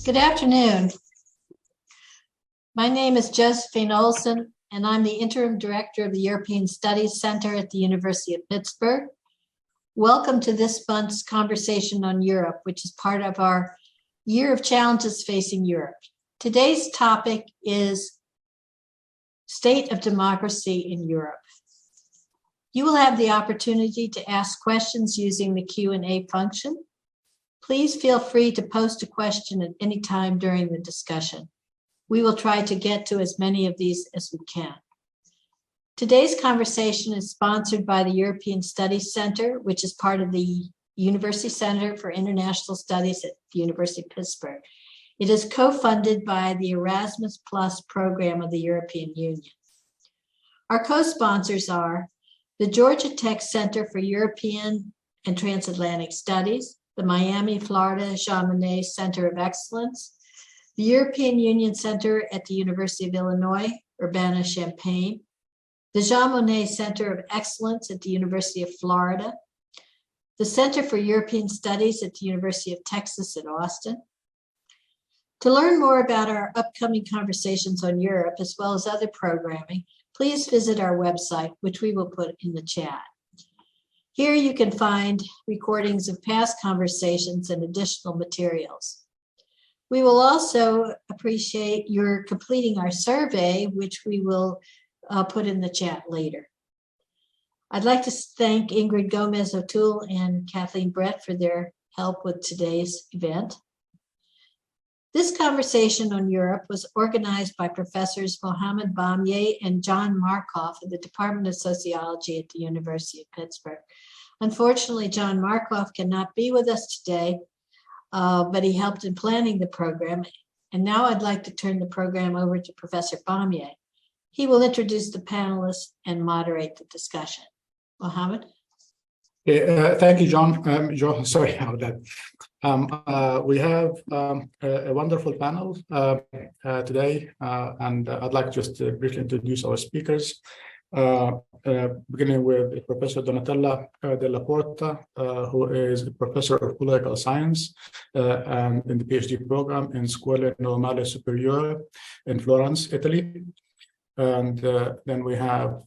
Good afternoon. My name is Josephine Olson, and I'm the Interim Director of the European Studies Center at the University of Pittsburgh. Welcome to this month's conversation on Europe, which is part of our Year of Challenges Facing Europe. Today's topic is State of Democracy in Europe. You will have the opportunity to ask questions using the Q&A function. Please feel free to post a question at any time during the discussion. We will try to get to as many of these as we can. Today's conversation is sponsored by the European Studies Center, which is part of the University Center for International Studies at the University of Pittsburgh. It is co-funded by the Erasmus Plus program of the European Union. Our co-sponsors are the Georgia Tech Center for European and Transatlantic Studies, the Miami, Florida, Jean Monnet Center of Excellence, the European Union Center at the University of Illinois, Urbana-Champaign, the Jean Monnet Center of Excellence at the University of Florida, the Center for European Studies at the University of Texas at Austin. To learn more about our upcoming conversations on Europe, as well as other programming, please visit our website, which we will put in the chat. Here you can find recordings of past conversations and additional materials. We will also appreciate your completing our survey, which we will put in the chat later. I'd like to thank Ingrid Gomez-O'Toole and Kathleen Brett for their help with today's event. This conversation on Europe was organized by Professors Mohammed, Bamyeh, and John Markoff of the Department of Sociology at the University of Pittsburgh. Unfortunately, John Markoff cannot be with us today, but he helped in planning the program. And now I'd like to turn the program over to Professor Bamyeh. He will introduce the panelists and moderate the discussion. Mohammed? Thank you, John. Sorry about that. We have a wonderful panel today, and I'd like just to briefly introduce our speakers, beginning with Professor Donatella Della Porta, who is a professor of political science and in the PhD program in Scuola Normale Superiore in Florence, Italy. And then we have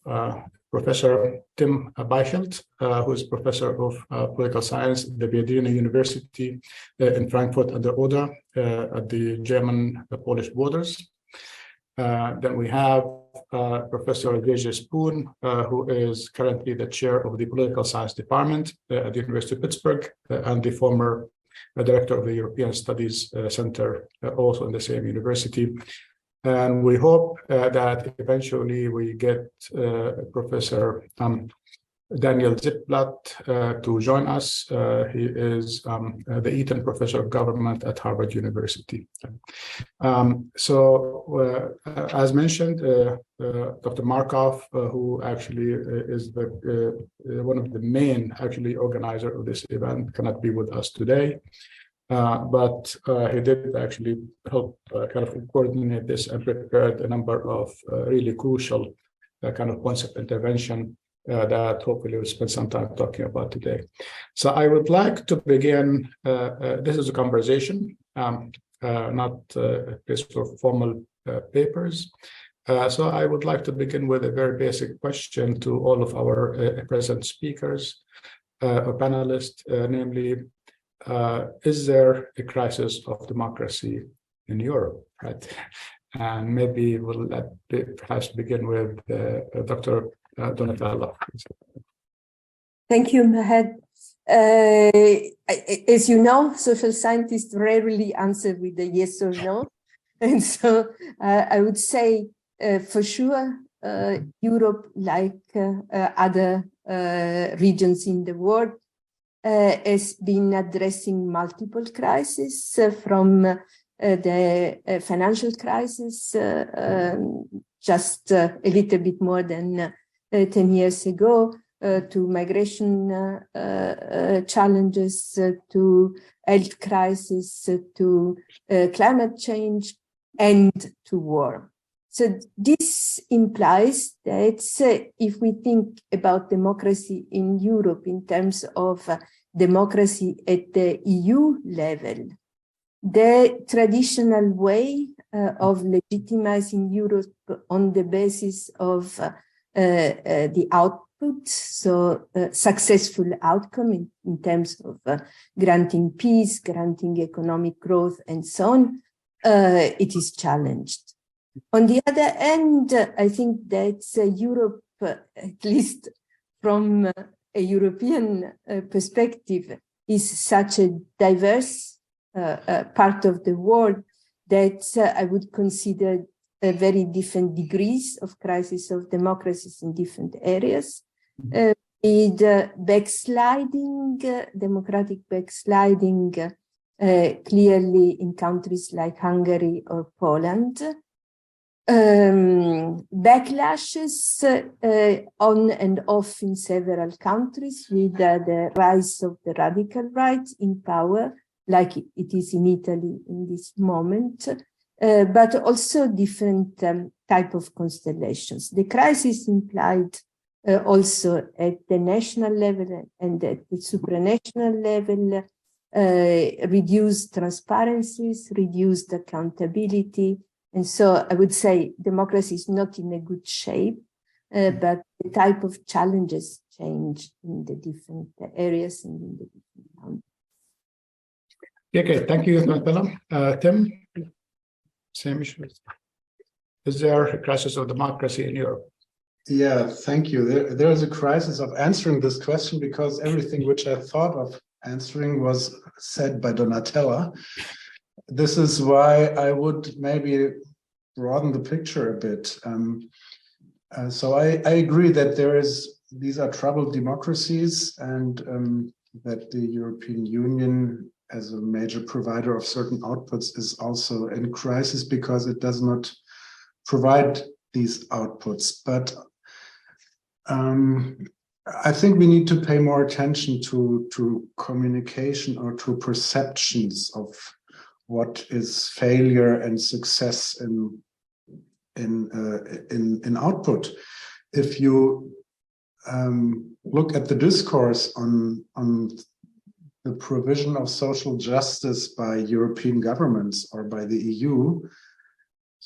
Professor Timm Beichelt, who is professor of political science at the Viadrina University in Frankfurt an der Oder at the German-Polish borders. Then we have Professor Jae-Jae, who is currently the chair of the political science department at the University of Pittsburgh and the former director of the European Studies Center, also in the same university. And we hope that eventually we get Professor Daniel Ziblatt to join us. He is the Eaton Professor of Government at Harvard University. As mentioned, Dr. Markoff, who actually is one of the main organizer of this event, cannot be with us today. But he did actually help kind of coordinate this and prepared a number of really crucial kind of points of intervention that hopefully we'll spend some time talking about today. So I would like to begin, this is a conversation, not a place for formal papers. So I would like to begin with a very basic question to all of our present speakers or panelists, namely, is there a crisis of democracy in Europe, right? And maybe we'll perhaps begin with Dr. Donatella. Thank you, Mohammed. As you know, social scientists rarely answer with a yes or no. And so I would say for sure, Europe, like other regions in the world, has been addressing multiple crises from the financial crisis just a little bit more than 10 years ago, to migration challenges, to health crisis, to climate change, and to war. So this implies that if we think about democracy in Europe in terms of democracy at the EU level, the traditional way of legitimizing Europe on the basis of the output, so successful outcome in terms of granting peace, granting economic growth, and so on, it is challenged. On the other hand, I think that Europe, at least from a European perspective, is such a diverse part of the world that I would consider very different degrees of crisis of democracies in different areas. With backsliding, democratic backsliding, clearly in countries like Hungary or Poland. Backlashes on and off in several countries with the rise of the radical right in power, like it is in Italy in this moment, but also different type of constellations. The crisis implied also at the national level and at the supranational level, reduced transparencies, reduced accountability. And so I would say democracy is not in a good shape, but the type of challenges change in the different areas and in the different countries. Okay, thank you, Donatella. Timm, same issue. Is there a crisis of democracy in Europe? Yeah, thank you. There is a crisis of answering this question because everything which I thought of answering was said by Donatella. This is why I would maybe broaden the picture a bit. So I agree that these are troubled democracies, and that the European Union as a major provider of certain outputs is also in crisis because it does not provide these outputs. But I think we need to pay more attention to communication or to perceptions of what is failure and success in output. If you look at the discourse on the provision of social justice by European governments or by the EU,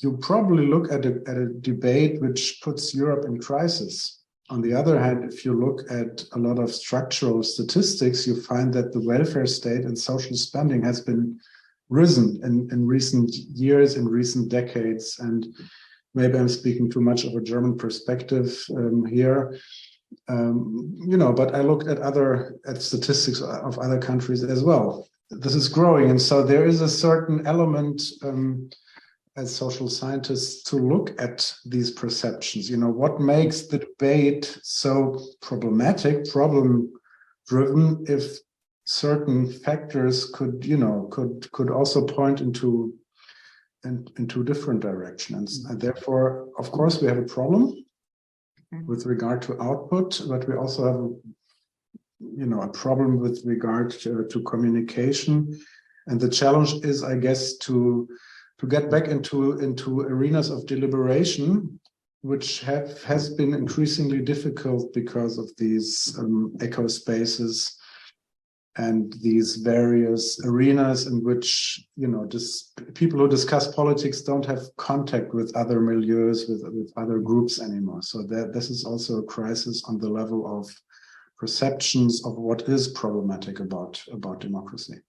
you probably look at a debate which puts Europe in crisis. On the other hand, if you look at a lot of structural statistics, you find that the welfare state and social spending has been risen in recent years, in recent decades. And maybe I'm speaking too much of a German perspective here. But I looked at statistics of other countries as well. This is growing. And so there is a certain element as social scientists to look at these perceptions. What makes the debate so problematic, problem-driven, if certain factors could also point into different directions. And therefore, of course, we have a problem with regard to output, but we also have a problem with regard to communication. And the challenge is, I guess, to get back into arenas of deliberation, which has been increasingly difficult because of these echo spaces and these various arenas in which people who discuss politics don't have contact with other milieux, with other groups anymore. So this is also a crisis on the level of perceptions of what is problematic about democracy.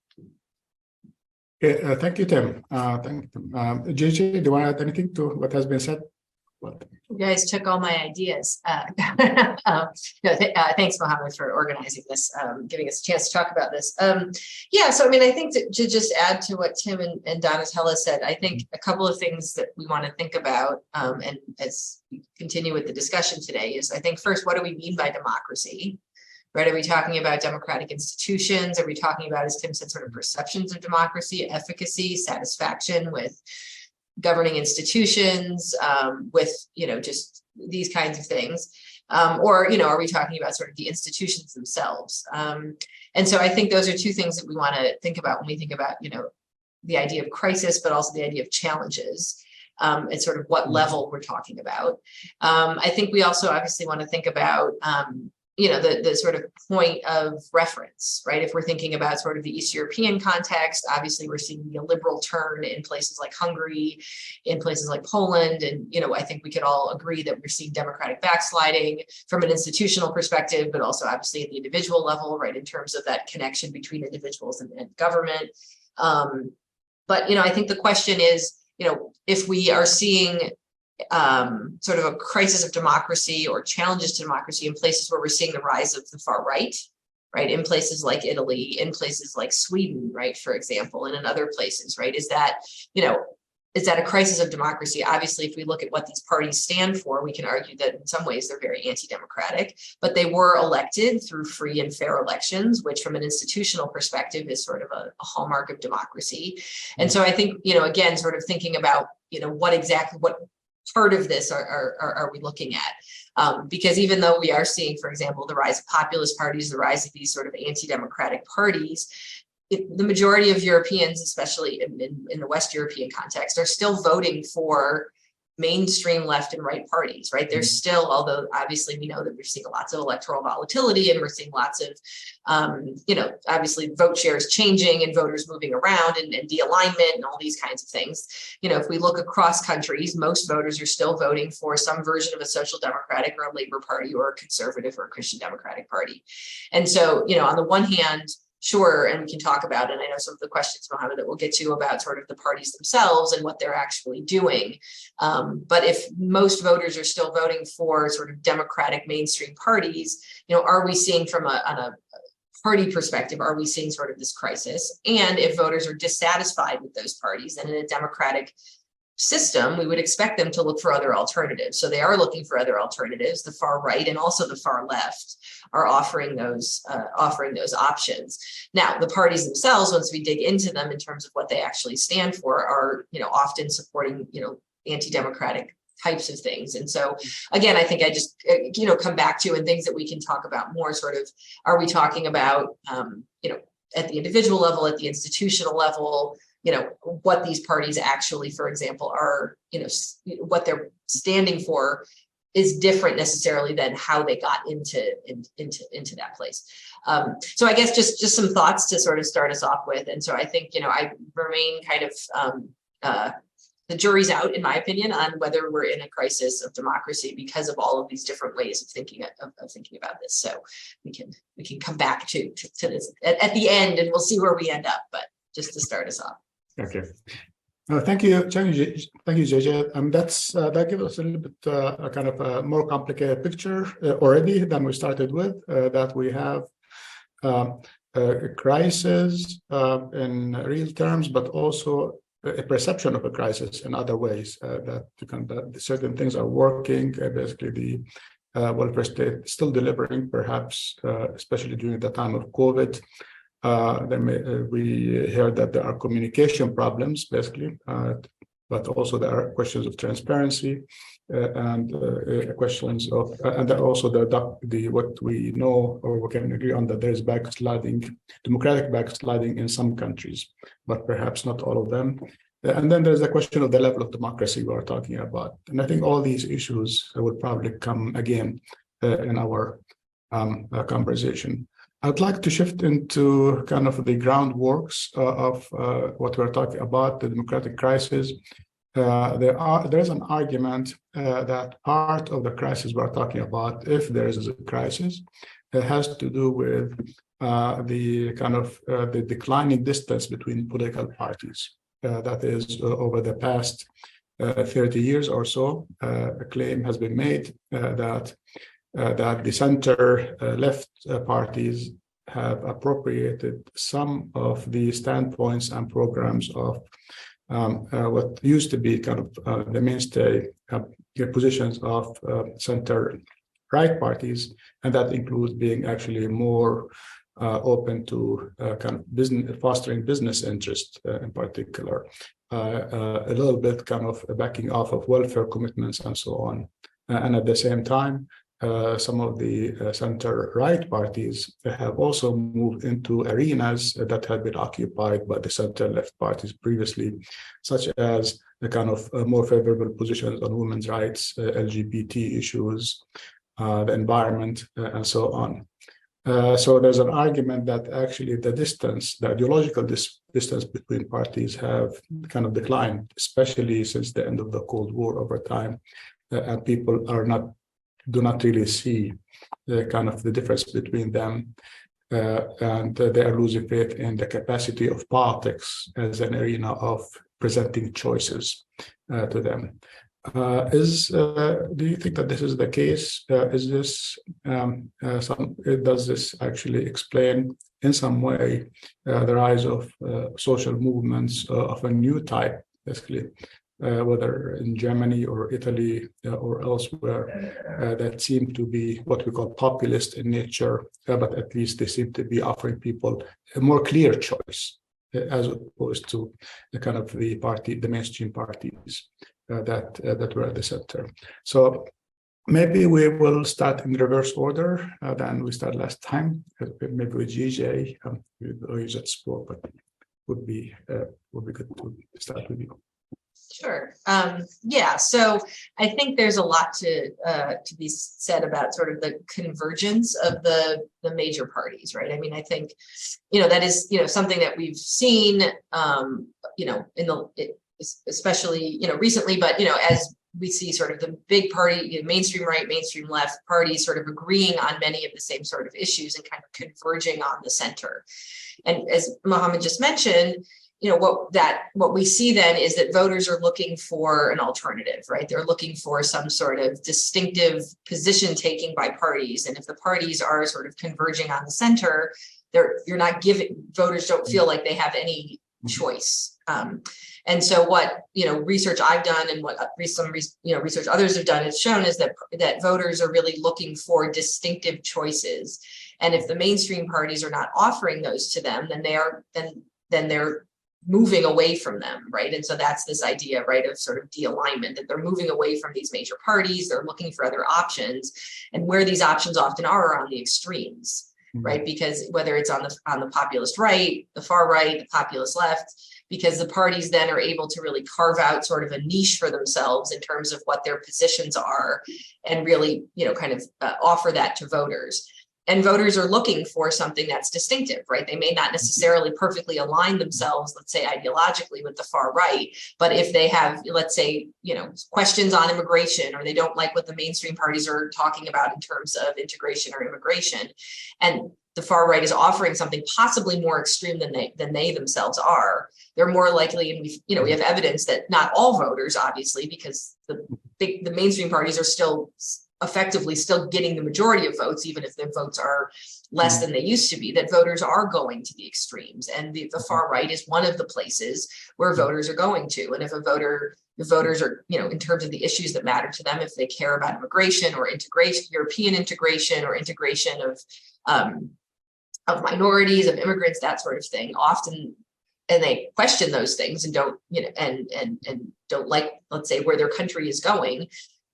Okay, thank you, Timm. Thank you, Timm. Jae-Jae, do you want to add anything to what has been said? You guys took all my ideas. Thanks, Mohammed, for organizing this, giving us a chance to talk about this. So I think to just add to what Timm and Donatella said, I think a couple of things that we want to think about, and as we continue with the discussion today, is I think first, what do we mean by democracy? Right? Are we talking about democratic institutions? Are we talking about, as Timm said, sort of perceptions of democracy, efficacy, satisfaction with governing institutions, with just these kinds of things, or are we talking about sort of the institutions themselves? And so I think those are two things that we want to think about when we think about the idea of crisis, but also the idea of challenges, and sort of what level we're talking about. I think we also obviously want to think about the sort of point of reference, right? If we're thinking about sort of the East European context, obviously we're seeing the illiberal turn in places like Hungary, in places like Poland. And, I think we could all agree that we're seeing democratic backsliding from an institutional perspective, but also obviously at the individual level, right? In terms of that connection between individuals and government. But, I think the question is, if we are seeing sort of a crisis of democracy or challenges to democracy in places where we're seeing the rise of the far right, in places like Italy, in places like Sweden, right, for example, and in other places, right, is that a crisis of democracy? Obviously, if we look at what these parties stand for, we can argue that in some ways they're very anti-democratic, but they were elected through free and fair elections, which from an institutional perspective is sort of a hallmark of democracy. And so I think, again, sort of thinking about, what part of this are we looking at? Because even though we are seeing, for example, the rise of populist parties, the rise of these sort of anti-democratic parties, the majority of Europeans, especially in the West European context, are still voting for mainstream left and right parties, right? There's still, although obviously we know that we're seeing lots of electoral volatility and we're seeing lots of, obviously vote shares changing and voters moving around and de-alignment and all these kinds of things. If we look across countries, most voters are still voting for some version of a social democratic or a Labour Party or a conservative or a Christian Democratic Party. And so, on the one hand, sure, and we can talk about, and I know some of the questions, Mohammed, that we'll get to about sort of the parties themselves and what they're actually doing. But if most voters are still voting for sort of democratic mainstream parties, are we seeing on a party perspective, are we seeing sort of this crisis? And if voters are dissatisfied with those parties, then in a democratic system, we would expect them to look for other alternatives. So they are looking for other alternatives. The far right and also the far left are offering those options. Now, the parties themselves, once we dig into them in terms of what they actually stand for, are often supporting anti-democratic types of things. And so, again, I think I just come back to, and things that we can talk about more. Sort of, are we talking about at the individual level, at the institutional level? What these parties actually, for example, are, what they're standing for is different necessarily than how they got into that place. So I guess just some thoughts to sort of start us off with. And so I think, I remain kind of, the jury's out, in my opinion, on whether we're in a crisis of democracy because of all of these different ways of thinking about this. So we can come back to this at the end, and we'll see where we end up. But just to start us off. Okay. Thank you, Jae-Jae. That gives us a little bit a kind of a more complicated picture already than we started with. That we have a crisis in real terms, but also a perception of a crisis in other ways. That certain things are working. Basically, the welfare state is still delivering, perhaps, especially during the time of COVID. We heard that there are communication problems, basically, but also there are questions of transparency and questions of, and then also the what we know or we can agree on, that there is democratic backsliding in some countries, but perhaps not all of them. And then there's the question of the level of democracy we are talking about. And I think all these issues will probably come again in our conversation. I'd like to shift into kind of the groundworks of what we're talking about, the democratic crisis. There's an argument that part of the crisis we're talking about, if there is a crisis, it has to do with the kind of the declining distance between political parties. That is, over the past 30 years or so, a claim has been made that the center left parties have appropriated some of the standpoints and programs of what used to be kind of the mainstay positions of center right parties, and that includes being actually more open to kind of fostering business interest in particular, a little bit kind of backing off of welfare commitments and so on. And at the same time, some of the center-right parties have also moved into arenas that had been occupied by the center-left parties previously, such as the kind of more favorable positions on women's rights, LGBT issues, the environment, and so on. So there's an argument that actually the ideological distance between parties have kind of declined, especially since the end of the Cold War over time, and people do not really see kind of the difference between them, and they are losing faith in the capacity of politics as an arena of presenting choices to them. Do you think that this is the case? Is this does this actually explain in some way the rise of social movements of a new type, basically, whether in Germany or Italy or elsewhere, that seem to be what we call populist in nature, but at least they seem to be offering people a more clear choice as opposed to the kind of the mainstream parties that were at the center. So maybe we will start in reverse order than we started last time. Maybe with Jae-Jae, you just spoke, but would be good to start with you. Sure. Yeah. So I think there's a lot to be said about sort of the convergence of the major parties, right? I mean, I think, that is, something that we've seen, especially, recently, but, as we see sort of the big party, mainstream right, mainstream left parties sort of agreeing on many of the same sort of issues and kind of converging on the center. And as Mohammed just mentioned, what we see then is that voters are looking for an alternative, right? They're looking for some sort of distinctive position taking by parties. And if the parties are sort of converging on the center, voters don't feel like they have any choice. And so what, research I've done and what some research others have done has shown is that voters are really looking for distinctive choices. And if the mainstream parties are not offering those to them, then they're moving away from them, right? And so that's this idea, right, of sort of de-alignment, that they're moving away from these major parties, they're looking for other options, and where these options often are on the extremes, right? Because whether it's on the populist right, the far right, the populist left, because the parties then are able to really carve out sort of a niche for themselves in terms of what their positions are, and really, kind of offer that to voters. And voters are looking for something that's distinctive, right? They may not necessarily perfectly align themselves, let's say, ideologically with the far right, but if they have, let's say, questions on immigration, or they don't like what the mainstream parties are talking about in terms of integration or immigration, and the far right is offering something possibly more extreme than they themselves are, they're more likely, and we have evidence that not all voters, obviously, because the mainstream parties are still effectively still getting the majority of votes, even if their votes are less than they used to be, that voters are going to the extremes. And the far right is one of the places where voters are going to. And if voters are, in terms of the issues that matter to them, if they care about immigration or integration, European integration or integration of minorities, of immigrants, that sort of thing, often, and they question those things and don't, and don't like, let's say, where their country is going,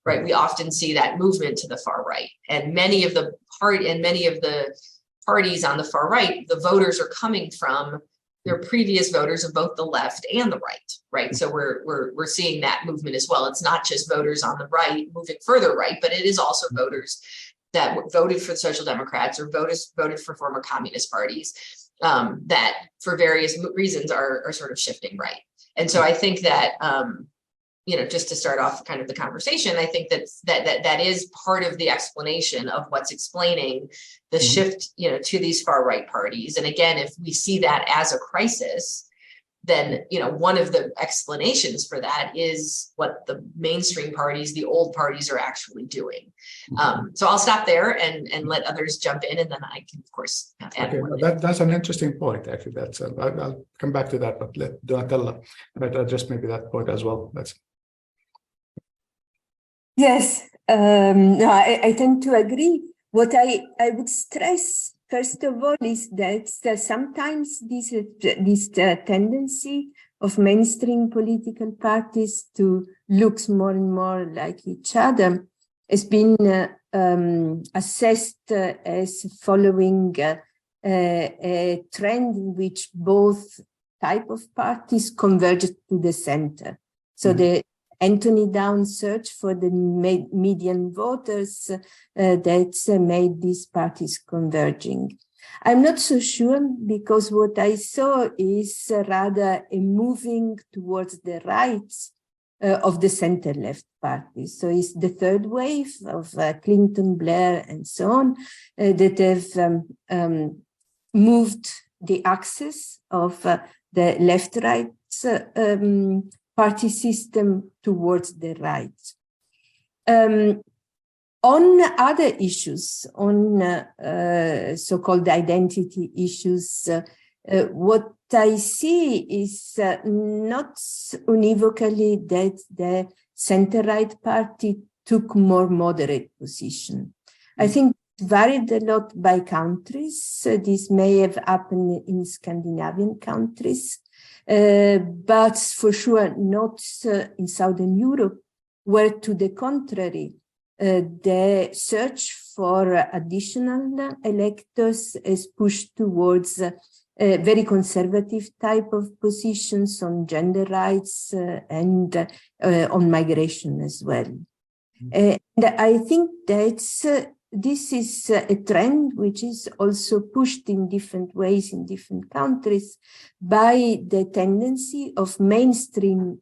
right? We often see that movement to the far right, and many of the parties on the far right, the voters are coming from their previous voters of both the left and the right, right? So we're seeing that movement as well. It's not just voters on the right moving further right, but it is also voters that voted for the Social Democrats or voted for former communist parties that for various reasons are sort of shifting right. And so I think that just to start off kind of the conversation, I think that is part of the explanation of what's explaining the shift, to these far right parties. And again, if we see that as a crisis, then, one of the explanations for that is what the mainstream parties, the old parties, are actually doing. So I'll stop there and let others jump in, and then I can, of course, add more. That's an interesting point, actually. That's I'll come back to that, but let Donatella address maybe that point as well. Yes, no, I tend to agree. What I would stress, first of all, is that sometimes this tendency of mainstream political parties to look more and more like each other has been assessed as following a trend in which both type of parties converge to the center. So the Anthony Down search for the median voters that made these parties converging. I'm not so sure, because what I saw is rather a moving towards the right of the center-left parties. So it's the third wave of Clinton, Blair, and so on that have moved the axis of the left-right party system towards the right. On other issues, on so-called identity issues, what I see is not univocally that the center-right party took more moderate position. I think it varied a lot by countries. This may have happened in Scandinavian countries, but for sure not in Southern Europe, where to the contrary, the search for additional electors is pushed towards very conservative type of positions on gender rights and on migration as well. And I think that this is a trend which is also pushed in different ways in different countries by the tendency of mainstream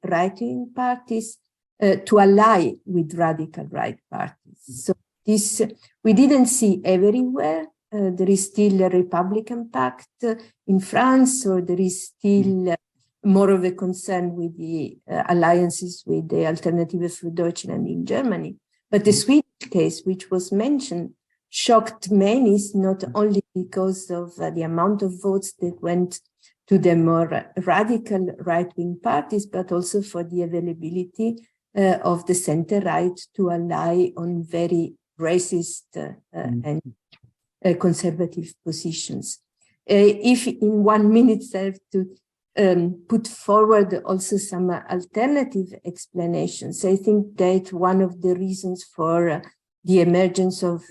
right-wing parties to ally with radical right parties. So this we didn't see everywhere. There is still a Republican pact in France, or there is still more of a concern with the alliances with the Alternative für Deutschland in Germany. But the Swedish case, which was mentioned, shocked many, not only because of the amount of votes that went to the more radical right-wing parties, but also for the availability of the center-right to ally on very racist and conservative positions. If in 1 minute I have to put forward also some alternative explanations, I think that one of the reasons for the emergence of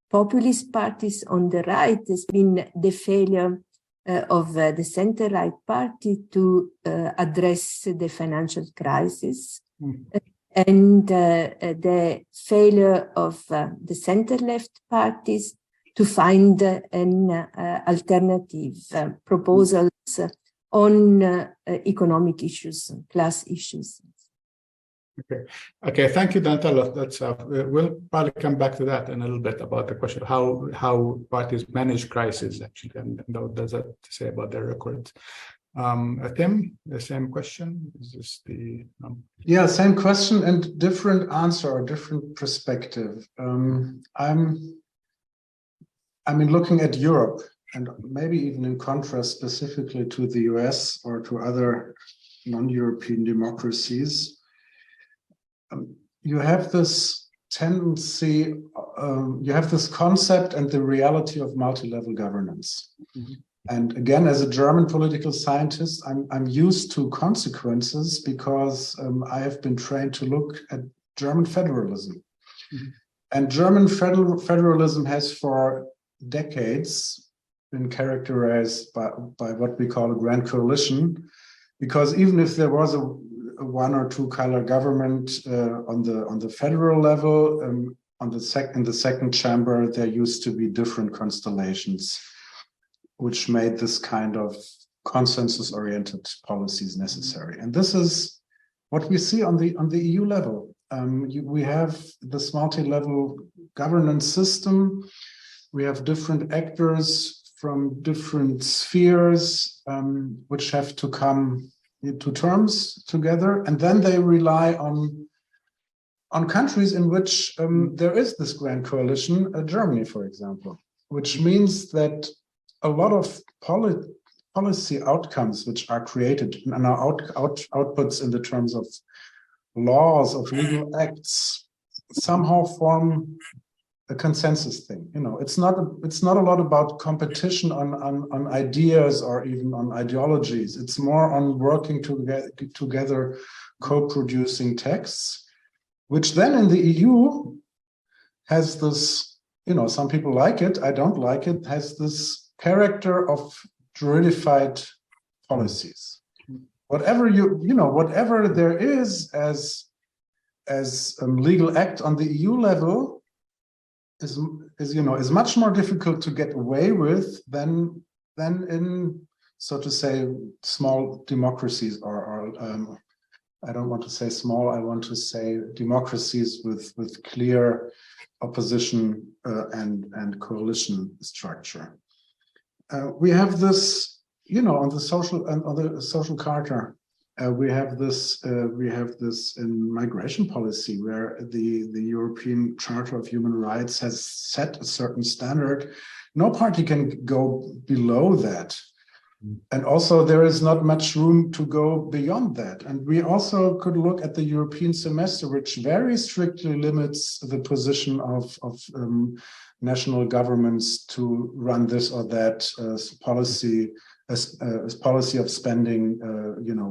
populist parties on the right has been the failure of the center-right party to address the financial crisis. And the failure of the center-left parties to find an alternative proposals on economic issues, class issues. Okay. Thank you, Donatella. That's we'll probably come back to that in a little bit about the question of how parties manage crisis actually, and what does that say about their records. Timm, the same question. Is this the Yeah, same question and different answer or different perspective. I mean, looking at Europe, and maybe even in contrast specifically to the US or to other non-European democracies, you have this tendency, you have this concept and the reality of multi-level governance. Mm-hmm. And again, as a German political scientist, I'm used to consequences because I have been trained to look at German federalism. Mm-hmm. And German federalism has for decades been characterized by what we call a grand coalition, because even if there was a one or two color government on the federal level, in the second chamber, there used to be different constellations, which made this kind of consensus-oriented policies necessary. And this is what we see on the EU level. We have this multi-level governance system. We have different actors from different spheres, which have to come to terms together, and then they rely on countries in which there is this grand coalition, Germany, for example, which means that a lot of policy outcomes which are created and are outputs in the terms of laws, of legal acts, somehow form a consensus thing. You know, it's not a lot about competition on ideas or even on ideologies. It's more on working together, co-producing texts, which then in the EU has this, you know, some people like it, I don't like it, has this character of juridified policies. whatever whatever there is as legal act on the EU level is much more difficult to get away with than in, so to say, small democracies, or I don't want to say small, I want to say democracies with clear opposition and coalition structure. We have this, on the social charter. We have this in migration policy, where the European Charter of Human Rights has set a certain standard. No party can go below that. And also there is not much room to go beyond that. And we also could look at the European semester, which very strictly limits the position of national governments to run this or that policy, as policy of spending,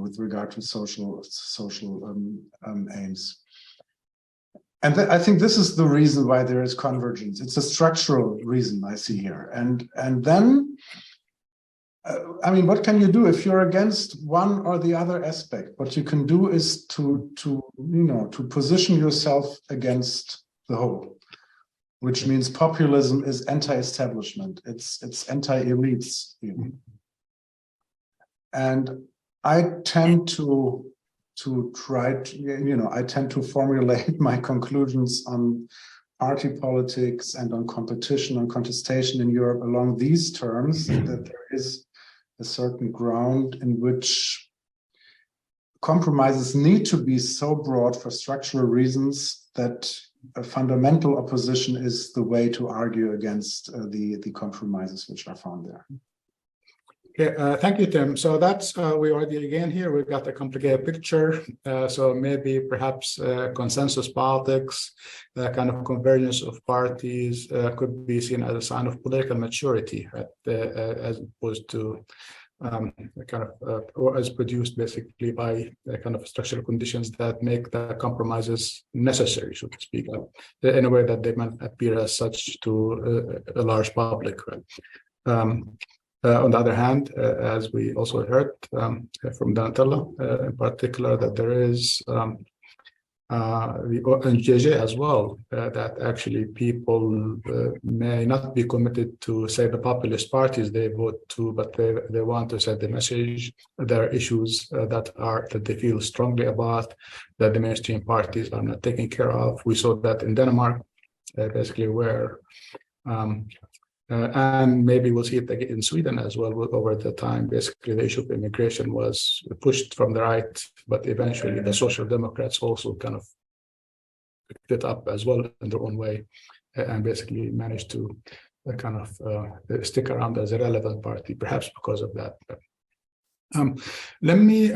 with regard to social aims. And I think this is the reason why there is convergence. It's a structural reason I see here. And then, what can you do if you're against one or the other aspect? What you can do is to position yourself against the whole, which means populism is anti-establishment. It's anti-elites. And I tend to formulate my conclusions on party politics and on competition and contestation in Europe along these terms, that there is a certain ground in which compromises need to be so broad for structural reasons that a fundamental opposition is the way to argue against the compromises which are found there. Okay, thank you, Tim. So that's, we already again here, we've got a complicated picture. So maybe perhaps consensus politics, kind of convergence of parties could be seen as a sign of political maturity, right? As opposed to or as produced basically by the kind of structural conditions that make the compromises necessary, so to speak, in a way that they might appear as such to a large public, right? On the other hand, as we also heard from Donatella in particular, that there is and Jae-Jae as well, that actually people may not be committed to, say, the populist parties they vote to, but they want to set the message. There are issues that they feel strongly about, that the mainstream parties are not taking care of. We saw that in Denmark, basically, where and maybe we'll see it in Sweden as well over the time. Basically, the issue of immigration was pushed from the right, but eventually the Social Democrats also kind of picked it up as well in their own way, and basically managed to kind of stick around as a relevant party, perhaps because of that. Let me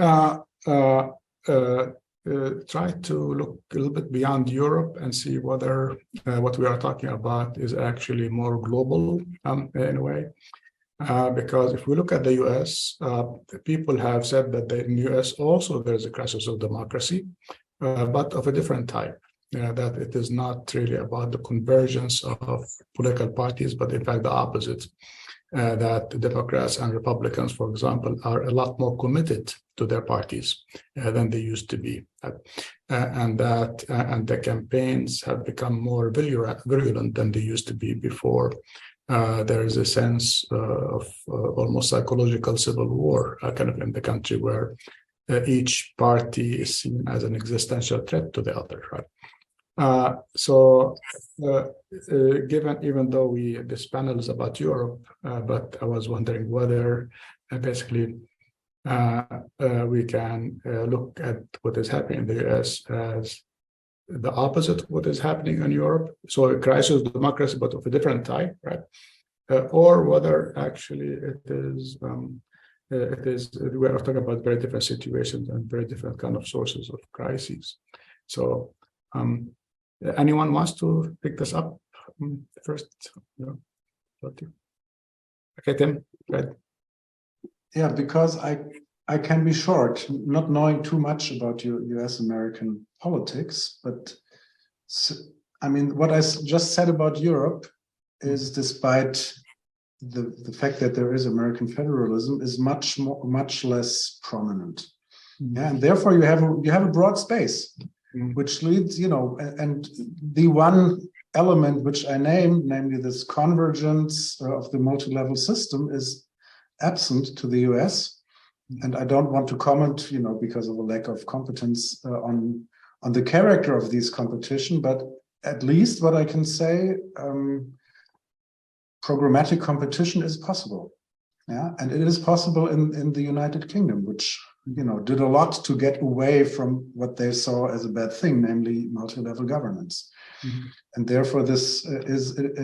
try to look a little bit beyond Europe and see whether what we are talking about is actually more global in a way. Because if we look at the US, people have said that in the US also there is a crisis of democracy, but of a different type. That it is not really about the convergence of political parties, but in fact the opposite. That the Democrats and Republicans, for example, are a lot more committed to their parties than they used to be, and the campaigns have become more virulent than they used to be before. There is a sense of almost psychological civil war kind of in the country, where each party is seen as an existential threat to the other, right? Even though this panel is about Europe, but I was wondering whether basically we can look at what is happening in the US as the opposite of what is happening in Europe. So a crisis of democracy, but of a different type, right? Or whether actually it is we are talking about very different situations and very different kind of sources of crises. So anyone wants to pick this up first? Okay, Tim, go ahead. Yeah, because I can be short, not knowing too much about US-American politics, but what I just said about Europe is, despite the fact that there is American federalism, is much less prominent. Yeah, and therefore you have a broad space, which leads, and the one element which I named, namely this convergence of the multi-level system, is absent to the US. And I don't want to comment, because of a lack of competence on the character of these competition, but at least what I can say, programmatic competition is possible. Yeah, and it is possible in the United Kingdom, which did a lot to get away from what they saw as a bad thing, namely multi-level governance. Mm-hmm. And therefore, this is, it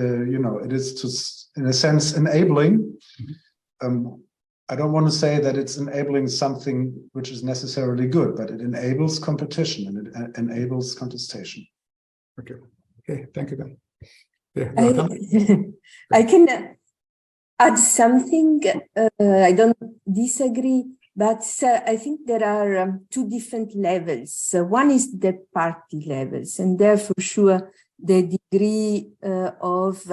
is in a sense enabling. Mm-hmm. I don't want to say that it's enabling something which is necessarily good, but it enables competition and it enables contestation. Okay, thank you then. Yeah, I can add something. I don't disagree, but I think there are two different levels. One is the party levels, and there for sure the degree of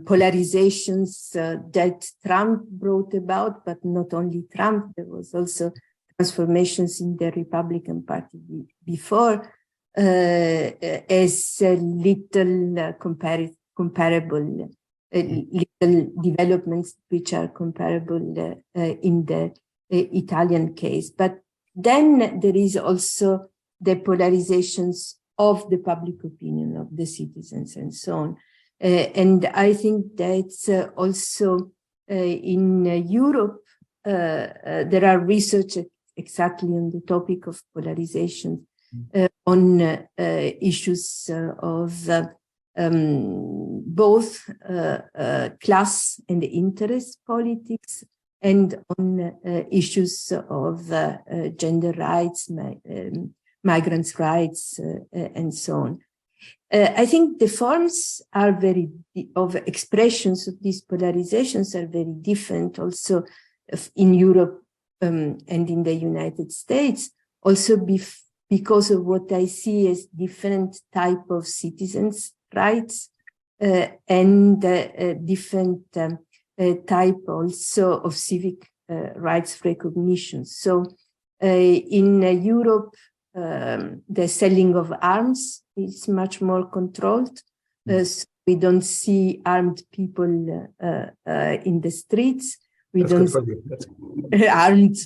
polarizations that Trump brought about, but not only Trump, there was also transformations in the Republican Party before, as little comparable, little developments which are comparable in the Italian case. But then there is also the polarizations of the public opinion of the citizens and so on. And I think that's also in Europe, there are research exactly on the topic of polarization on issues of both class and interest politics and on issues of gender rights, migrants' rights, and so on. I think the forms are of expressions of these polarizations are very different also in Europe and in the United States, also because of what I see as different type of citizens' rights and different type also of civic rights recognition. So in Europe, the selling of arms is much more controlled. So we don't see armed people in the streets. We don't see armed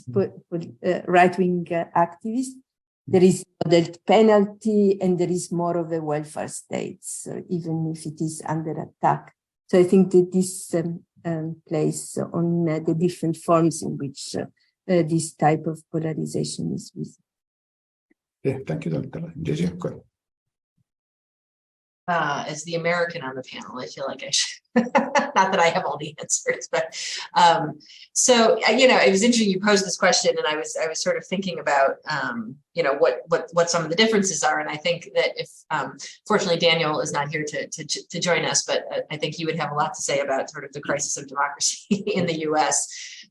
right-wing activists. There is no death penalty, and there is more of a welfare state, so even if it is under attack. So I think that this plays on the different forms in which this type of polarization is visible. Yeah, thank you, Dr. Jae-Jae, go ahead. As the American on the panel, I feel like I should, not that I have all the answers, but so it was interesting you posed this question, and I was sort of thinking about what some of the differences are, and I think that if fortunately Daniel is not here to join us, but I think he would have a lot to say about sort of the crisis of democracy in the U.S.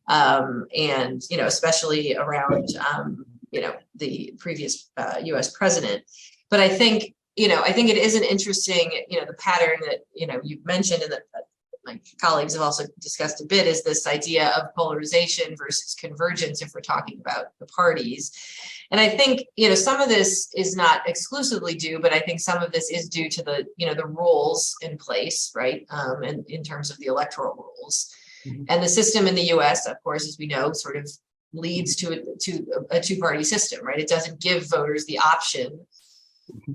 And especially around the previous U.S. president, but I think it is an interesting, the pattern that, you've mentioned and that my colleagues have also discussed a bit, is this idea of polarization versus convergence if we're talking about the parties. And I think, some of this is not exclusively due, but I think some of this is due to the, the rules in place, right? And in terms of the electoral rules. Mm-hmm. And the system in the US, of course, as we know, sort of leads to a two-party system, right? It doesn't give voters the option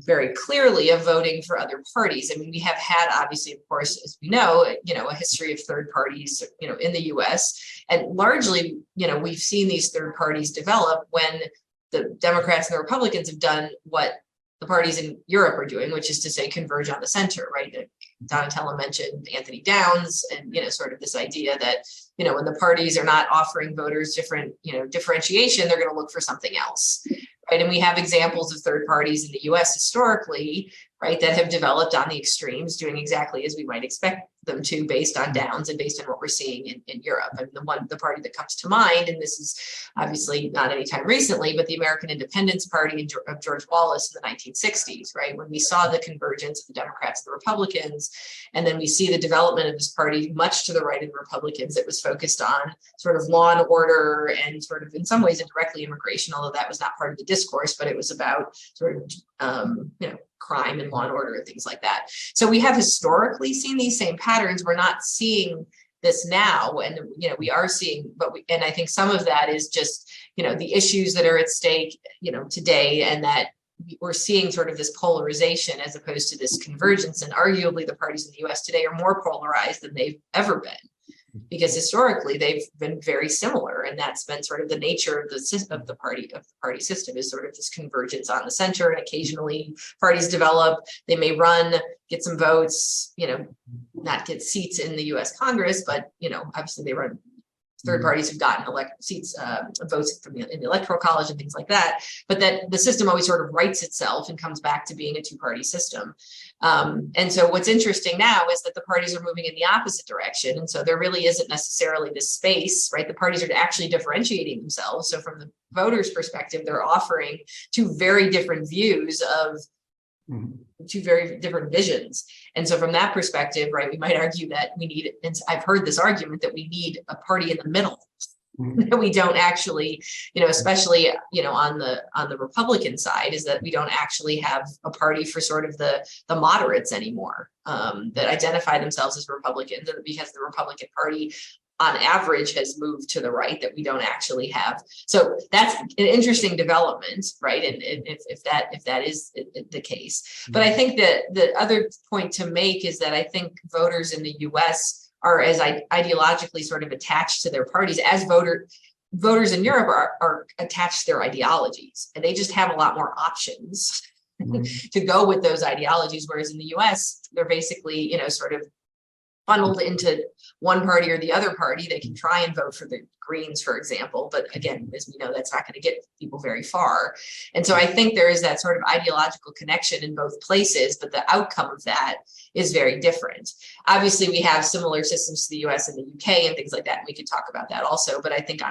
very clearly of voting for other parties. I mean, we have had, obviously, of course, as we know, a history of third parties, in the US. And largely, we've seen these third parties develop when the Democrats and the Republicans have done what the parties in Europe are doing, which is to say converge on the center, right? Donatella mentioned Anthony Downs and, sort of this idea that, when the parties are not offering voters different, differentiation, they're going to look for something else. Right. And we have examples of third parties in the US historically, right, that have developed on the extremes, doing exactly as we might expect them to, based on downs and based on what we're seeing in Europe. And the party that comes to mind, and this is obviously not anytime recently, but the American Independence Party of George Wallace in the 1960s, right, when we saw the convergence of the Democrats and the Republicans, and then we see the development of this party much to the right of the Republicans. It was focused on sort of law and order and sort of in some ways indirectly immigration, although that was not part of the discourse, but it was about sort of crime and law and order and things like that. So we have historically seen these same patterns. We're not seeing this now, and we are seeing, and I think some of that is just the issues that are at stake today, and that we're seeing sort of this polarization as opposed to this convergence. And arguably the parties in the US today are more polarized than they've ever been, because historically they've been very similar, and that's been sort of the nature of the party system, is sort of this convergence on the center, and occasionally parties develop, they may run, get some votes, not get seats in the US Congress, but obviously they run. Third parties have gotten votes in the electoral college and things like that, but that the system always sort of rights itself and comes back to being a two-party system. And so what's interesting now is that the parties are moving in the opposite direction. And so there really isn't necessarily this space, right? The parties are actually differentiating themselves. So from the voters' perspective, they're offering two very different views of two very different visions. And so from that perspective, right, we might argue that we need, and I've heard this argument, that we need a party in the middle. That we don't actually, especially, on the Republican side, is that we don't actually have a party for sort of the moderates anymore, that identify themselves as Republicans, and because the Republican Party on average has moved to the right, that we don't actually have. So that's an interesting development, right? And if that is the case. But I think that the other point to make is that I think voters in the US are as ideologically sort of attached to their parties as voters in Europe are attached to their ideologies, and they just have a lot more options to go with those ideologies. Whereas in the US, they're basically, sort of funneled into one party or the other party. They can try and vote for the Greens, for example, but again, as we know, that's not going to get people very far. And so I think there is that sort of ideological connection in both places, but the outcome of that is very different. Obviously, we have similar systems to the US and the UK and things like that, and we could talk about that also. But I think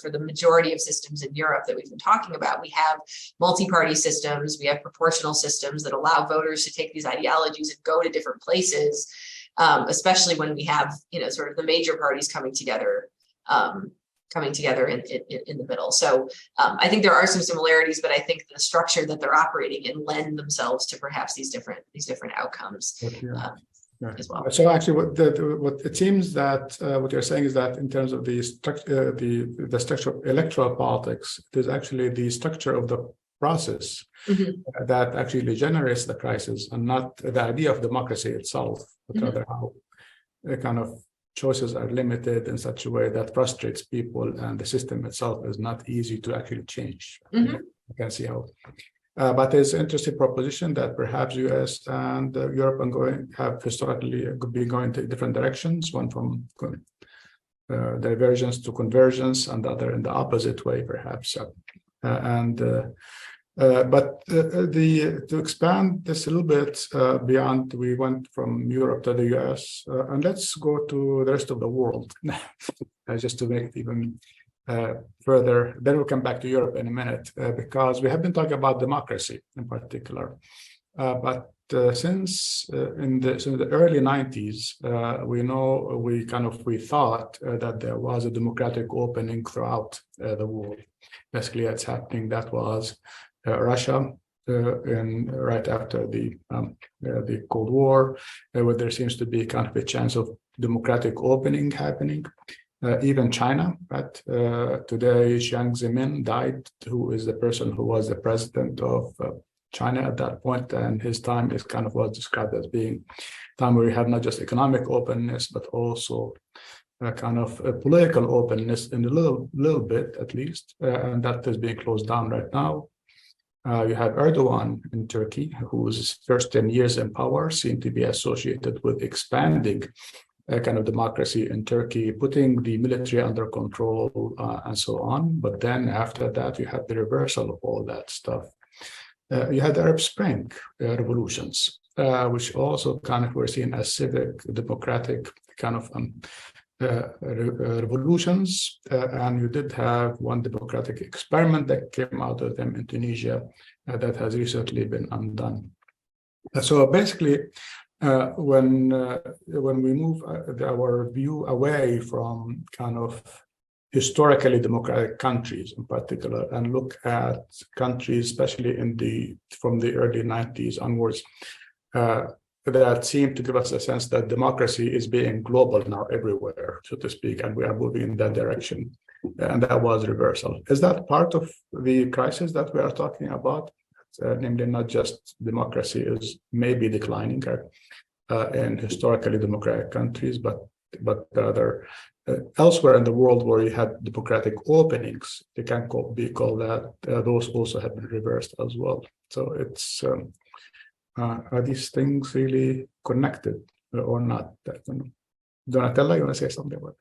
for the majority of systems in Europe that we've been talking about, we have multi-party systems, we have proportional systems that allow voters to take these ideologies and go to different places. Especially when we have, sort of the major parties coming together in the middle. So I think there are some similarities, but I think the structure that they're operating in lend themselves to perhaps these different outcomes as well. So actually, what it seems that what you're saying is that in terms of the structure of electoral politics, it is actually the structure of the process that actually generates the crisis, and not the idea of democracy itself, but rather how kind of choices are limited in such a way that frustrates people, and the system itself is not easy to actually change. I can see how. But there's an interesting proposition that perhaps US and Europe have historically been going to different directions, one from divergence to convergence, and the other in the opposite way, perhaps. But to expand this a little bit beyond, we went from Europe to the US, and let's go to the rest of the world, just to make it even further. Then we'll come back to Europe in a minute, because we have been talking about democracy in particular. But since in the early 90s, we thought that there was a democratic opening throughout the world. Basically, it's happening. That was Russia, right after the Cold War, where there seems to be kind of a chance of democratic opening happening. Even China, right? Today, Jiang Zemin died, who is the person who was the president of China at that point, and his time is kind of was described as being a time where you have not just economic openness, but also a kind of a political openness in a little bit, at least, and that is being closed down right now. You have Erdogan in Turkey, whose first 10 years in power seem to be associated with expanding kind of democracy in Turkey, putting the military under control and so on. But then after that, you have the reversal of all that stuff. You had the Arab Spring revolutions, which also kind of were seen as civic, democratic kind of revolutions. And you did have one democratic experiment that came out of them in Tunisia that has recently been undone. So basically, when we move our view away from kind of historically democratic countries in particular, and look at countries, especially from the early 90s onwards, that seem to give us a sense that democracy is being global now everywhere, so to speak, and we are moving in that direction. And that was reversal. Is that part of the crisis that we are talking about? Namely, not just democracy is maybe declining in historically democratic countries, but rather elsewhere in the world where you had democratic openings, they can be called that. Those also have been reversed as well. So it's are these things really connected or not? Donatella, you want to say something about it?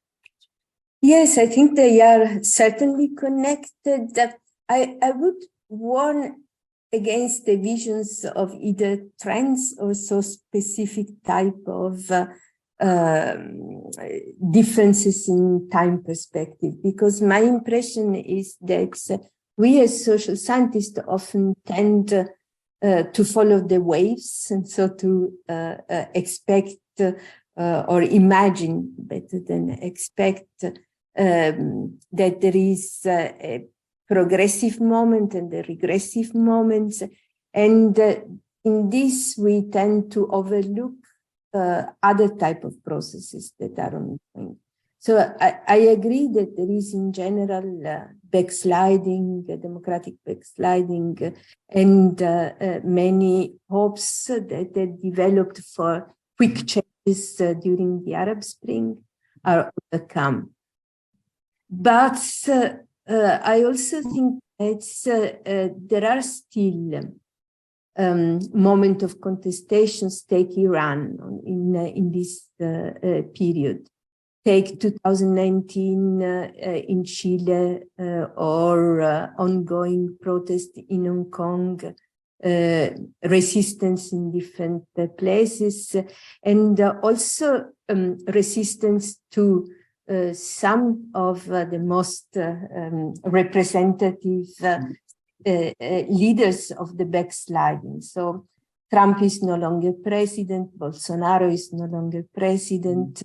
Yes, I think they are certainly connected. I would warn against the visions of either trends or so specific type of differences in time perspective, because my impression is that we as social scientists often tend to follow the waves, and so to expect or imagine better than expect that there is a progressive moment and the regressive moments. And in this, we tend to overlook other type of processes that are ongoing. So I agree that there is in general backsliding, democratic backsliding, and many hopes that developed for quick changes during the Arab Spring are overcome. But I also think that there are still moments of contestations. Take Iran in this period. Take 2019 in Chile or ongoing protest in Hong Kong, resistance in different places, and also resistance to some of the most representative leaders of the backsliding. So Trump is no longer president, Bolsonaro is no longer president.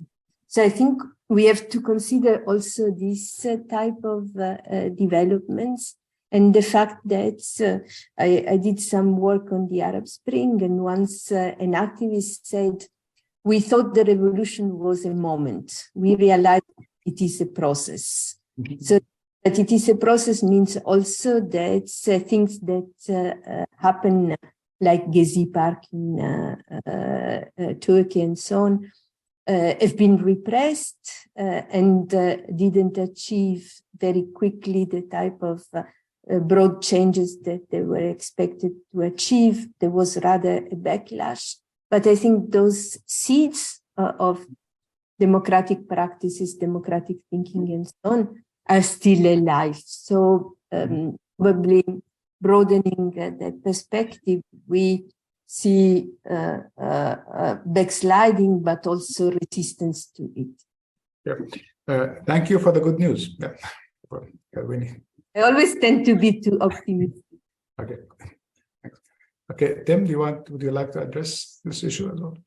So I think we have to consider also this type of developments, and the fact that I did some work on the Arab Spring, and once an activist said, we thought the revolution was a moment. We realized it is a process. Mm-hmm. So that it is a process means also that things that happen, like Gezi Park in Turkey and so on, have been repressed and didn't achieve very quickly the type of broad changes that they were expected to achieve. There was rather a backlash. But I think those seeds of democratic practices, democratic thinking, and so on are still alive. So probably broadening that perspective, we see backsliding, but also resistance to it. Yeah. Thank you for the good news. Yeah. I always tend to be too optimistic. Okay. Thanks. Okay, Timm, would you like to address this issue as well?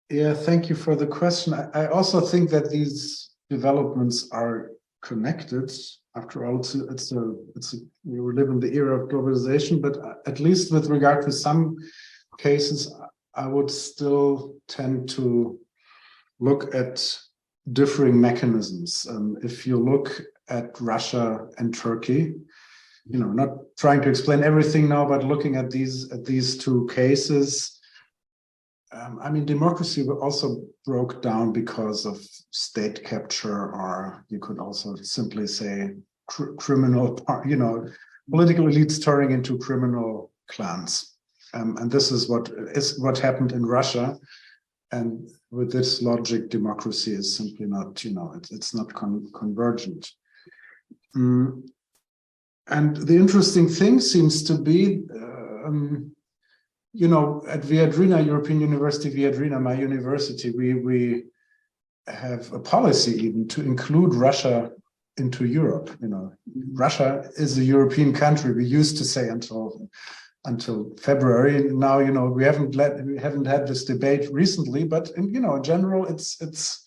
Yeah, thank you for the question. I also think that these developments are connected. After all, we live in the era of globalization, but at least with regard to some cases, I would still tend to look at differing mechanisms. If you look at Russia and Turkey, not trying to explain everything now, but looking at these two cases, democracy also broke down because of state capture, or you could also simply say criminal, political elites turning into criminal clans. And this is what happened in Russia. And with this logic, democracy is simply not, it's not convergent. And the interesting thing seems to be, at Viadrina, European University Viadrina, my university, we have a policy even to include Russia into Europe. Russia is a European country. We used to say until February. Now, we haven't had this debate recently, but in general, it's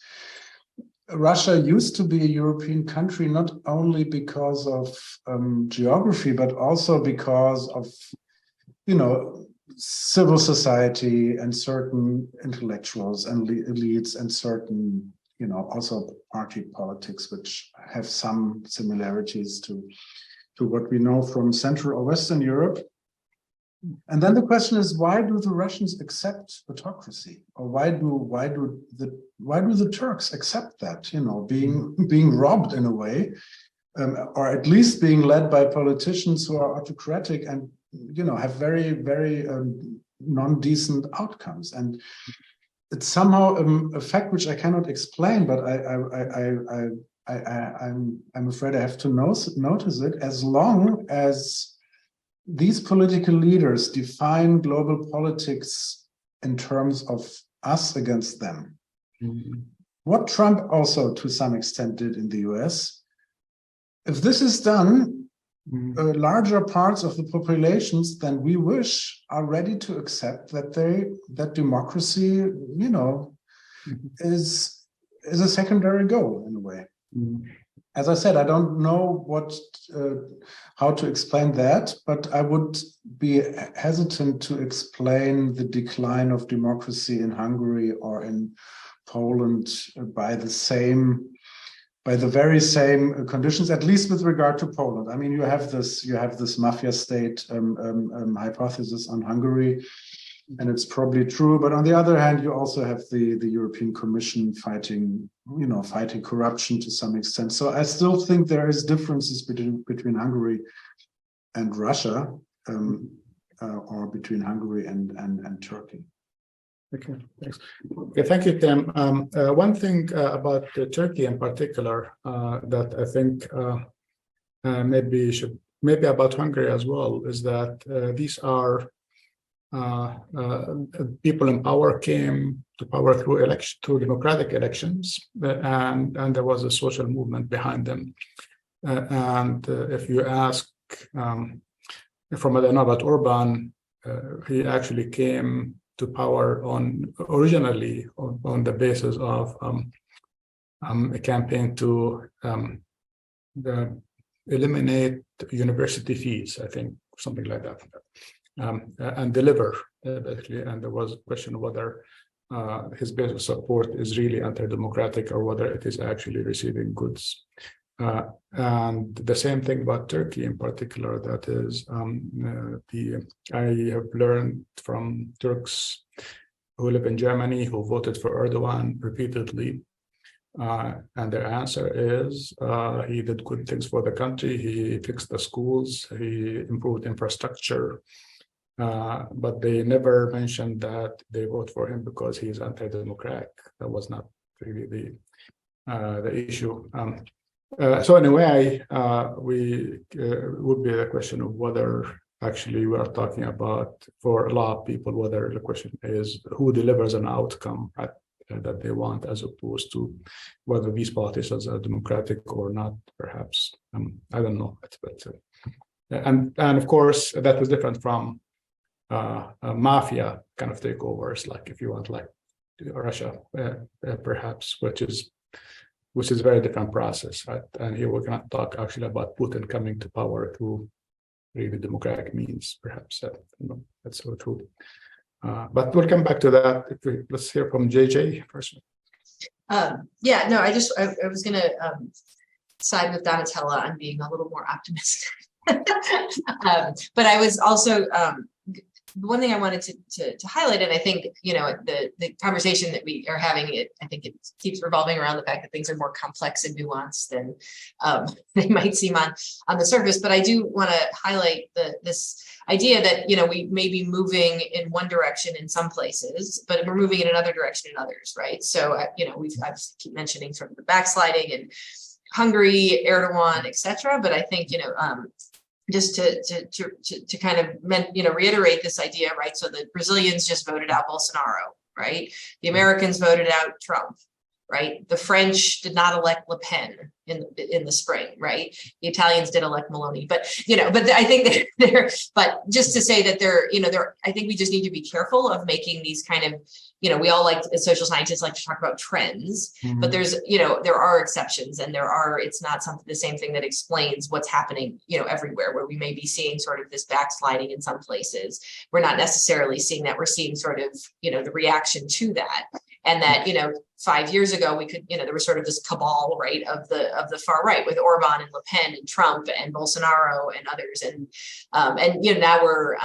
Russia used to be a European country, not only because of geography, but also because of, civil society and certain intellectuals and elites and certain, also party politics, which have some similarities to what we know from Central or Western Europe. And then the question is, why do the Russians accept autocracy, or why do the Turks accept that? Being robbed in a way, or at least being led by politicians who are autocratic and have very, very non-decent outcomes. And it's somehow a fact which I cannot explain, but I'm afraid I have to notice it. As long as these political leaders define global politics in terms of us against them. Mm-hmm. What Trump also to some extent did in the US, if this is done, larger parts of the populations than we wish are ready to accept that democracy, is a secondary goal in a way. Mm-hmm. As I said, I don't know how to explain that, but I would be hesitant to explain the decline of democracy in Hungary or in Poland by the very same conditions, at least with regard to Poland. I mean, you have this mafia state hypothesis on Hungary, and it's probably true. But on the other hand, you also have the European Commission fighting corruption to some extent. So I still think there is differences between Hungary and Russia, or between Hungary and Turkey. Okay, thanks. Okay, thank you, Tim. One thing about Turkey in particular that I think maybe about Hungary as well is that these are people in power came to power through democratic elections, and there was a social movement behind them. And if you ask from about Orban, he actually came to power originally on the basis of a campaign to eliminate university fees, I think, something like that. And deliver, basically. And there was a question whether his base of support is really anti-democratic or whether it is actually receiving goods. And the same thing about Turkey in particular, that is, I have learned from Turks who live in Germany who voted for Erdogan repeatedly. And their answer is he did good things for the country. He fixed the schools. He improved infrastructure. But they never mentioned that they vote for him because he is anti-democratic. That was not really the issue. So in a way, we would be the question of whether actually we are talking about, for a lot of people, whether the question is who delivers an outcome that they want, as opposed to whether these politicians are democratic or not, perhaps. I don't know. And of course, that was different from mafia kind of takeovers, like if you want, like Russia, perhaps, which is a very different process, right? And here we're going to talk actually about Putin coming to power through really democratic means, perhaps. That's so true. But we'll come back to that. Let's hear from Jae-Jae first. I was going to side with Donatella on being a little more optimistic. But I was also, the one thing I wanted to highlight, and I think, the conversation that we are having, I think it keeps revolving around the fact that things are more complex and nuanced than they might seem on the surface. But I do want to highlight this idea that, we may be moving in one direction in some places, but we're moving in another direction in others, right? So, I keep mentioning sort of the backsliding and Hungary, Erdogan, etc. But I think, just to kind of reiterate this idea, right? So the Brazilians just voted out Bolsonaro, right? The Americans voted out Trump, right? The French did not elect Le Pen in the spring, right? The Italians did elect Meloni, but I think but just to say that I think we just need to be careful of making these kind of, we all as social scientists like to talk about trends, but there's, there are exceptions, and it's not the same thing that explains what's happening, everywhere, where we may be seeing sort of this backsliding in some places. We're not necessarily seeing that. We're seeing sort of, the reaction to that. And that, 5 years ago, we could, there was sort of this cabal, right, of the far right with Orban and Le Pen and Trump and Bolsonaro and others. And now we're,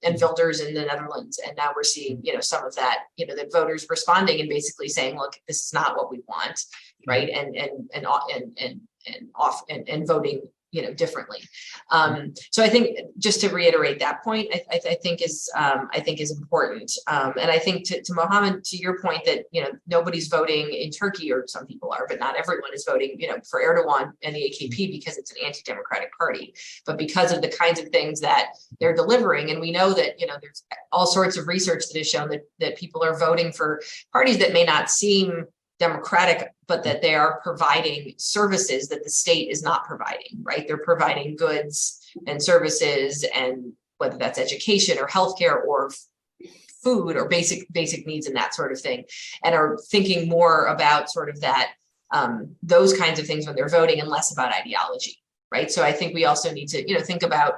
and Wilders in the Netherlands. And now we're seeing, some of that, the voters responding and basically saying, look, this is not what we want, right? And voting, differently. So I think just to reiterate that point, I think is important. And I think to Mohammed, to your point that, nobody's voting in Turkey, or some people are, but not everyone is voting, for Erdogan and the AKP because it's an anti-democratic party, but because of the kinds of things that they're delivering. And we know that, there's all sorts of research that has shown that people are voting for parties that may not seem democratic, but that they are providing services that the state is not providing, right? They're providing goods and services, and whether that's education or healthcare or food or basic needs and that sort of thing, and are thinking more about sort of that, those kinds of things when they're voting, and less about ideology, right? So I think we also need to, think about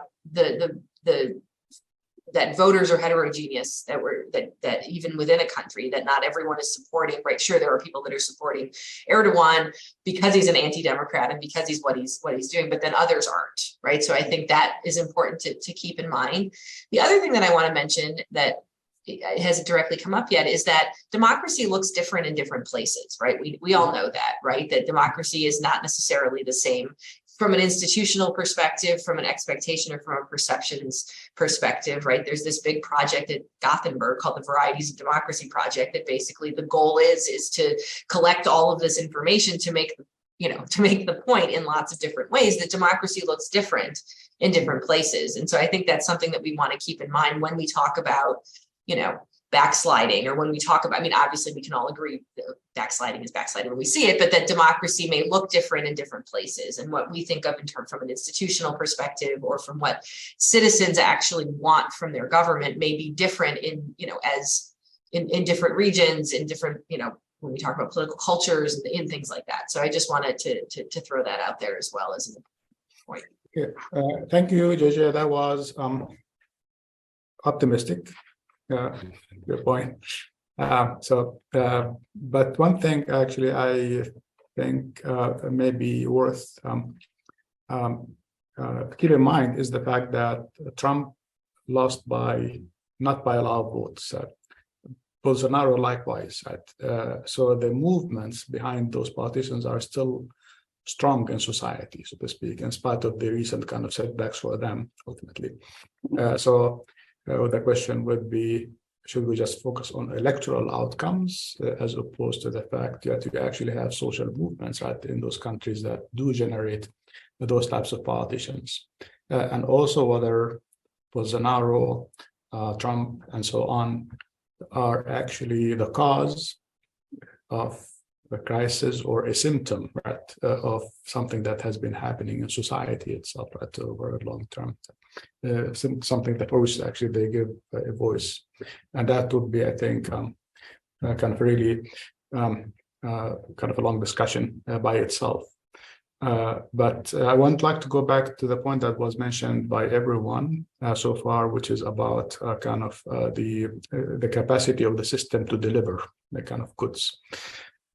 that voters are heterogeneous, that even within a country, that not everyone is supporting, right? Sure, there are people that are supporting Erdogan because he's an anti-democrat and because he's what he's doing, but then others aren't, right? So I think that is important to keep in mind. The other thing that I want to mention that hasn't directly come up yet is that democracy looks different in different places, right? We all know that, right? That democracy is not necessarily the same from an institutional perspective, from an expectation, or from a perceptions perspective, right? There's this big project at Gothenburg called the Varieties of Democracy Project that basically the goal is to collect all of this information to make the point in lots of different ways that democracy looks different in different places. And so I think that's something that we want to keep in mind when we talk about, backsliding, or when we talk about, obviously we can all agree that backsliding is backsliding when we see it, but that democracy may look different in different places. And what we think of from an institutional perspective, or from what citizens actually want from their government, may be different in different regions, in different, when we talk about political cultures and things like that. So I just wanted to throw that out there as well as a point. Yeah. Thank you, Jae-Jae. That was optimistic. Good point. But one thing actually I think may be worth keep in mind is the fact that Trump lost not by a lot of votes. Bolsonaro likewise. So the movements behind those politicians are still strong in society, so to speak, in spite of the recent kind of setbacks for them ultimately. The question would be, should we just focus on electoral outcomes as opposed to the fact that you actually have social movements, right, in those countries that do generate those types of politicians? And also whether Bolsonaro, Trump, and so on are actually the cause of the crisis or a symptom, right, of something that has been happening in society itself, right, over a long term. Something that for which actually they give a voice, and that would be, I think, kind of really kind of a long discussion by itself. But I would like to go back to the point that was mentioned by everyone so far, which is about kind of the capacity of the system to deliver the kind of goods,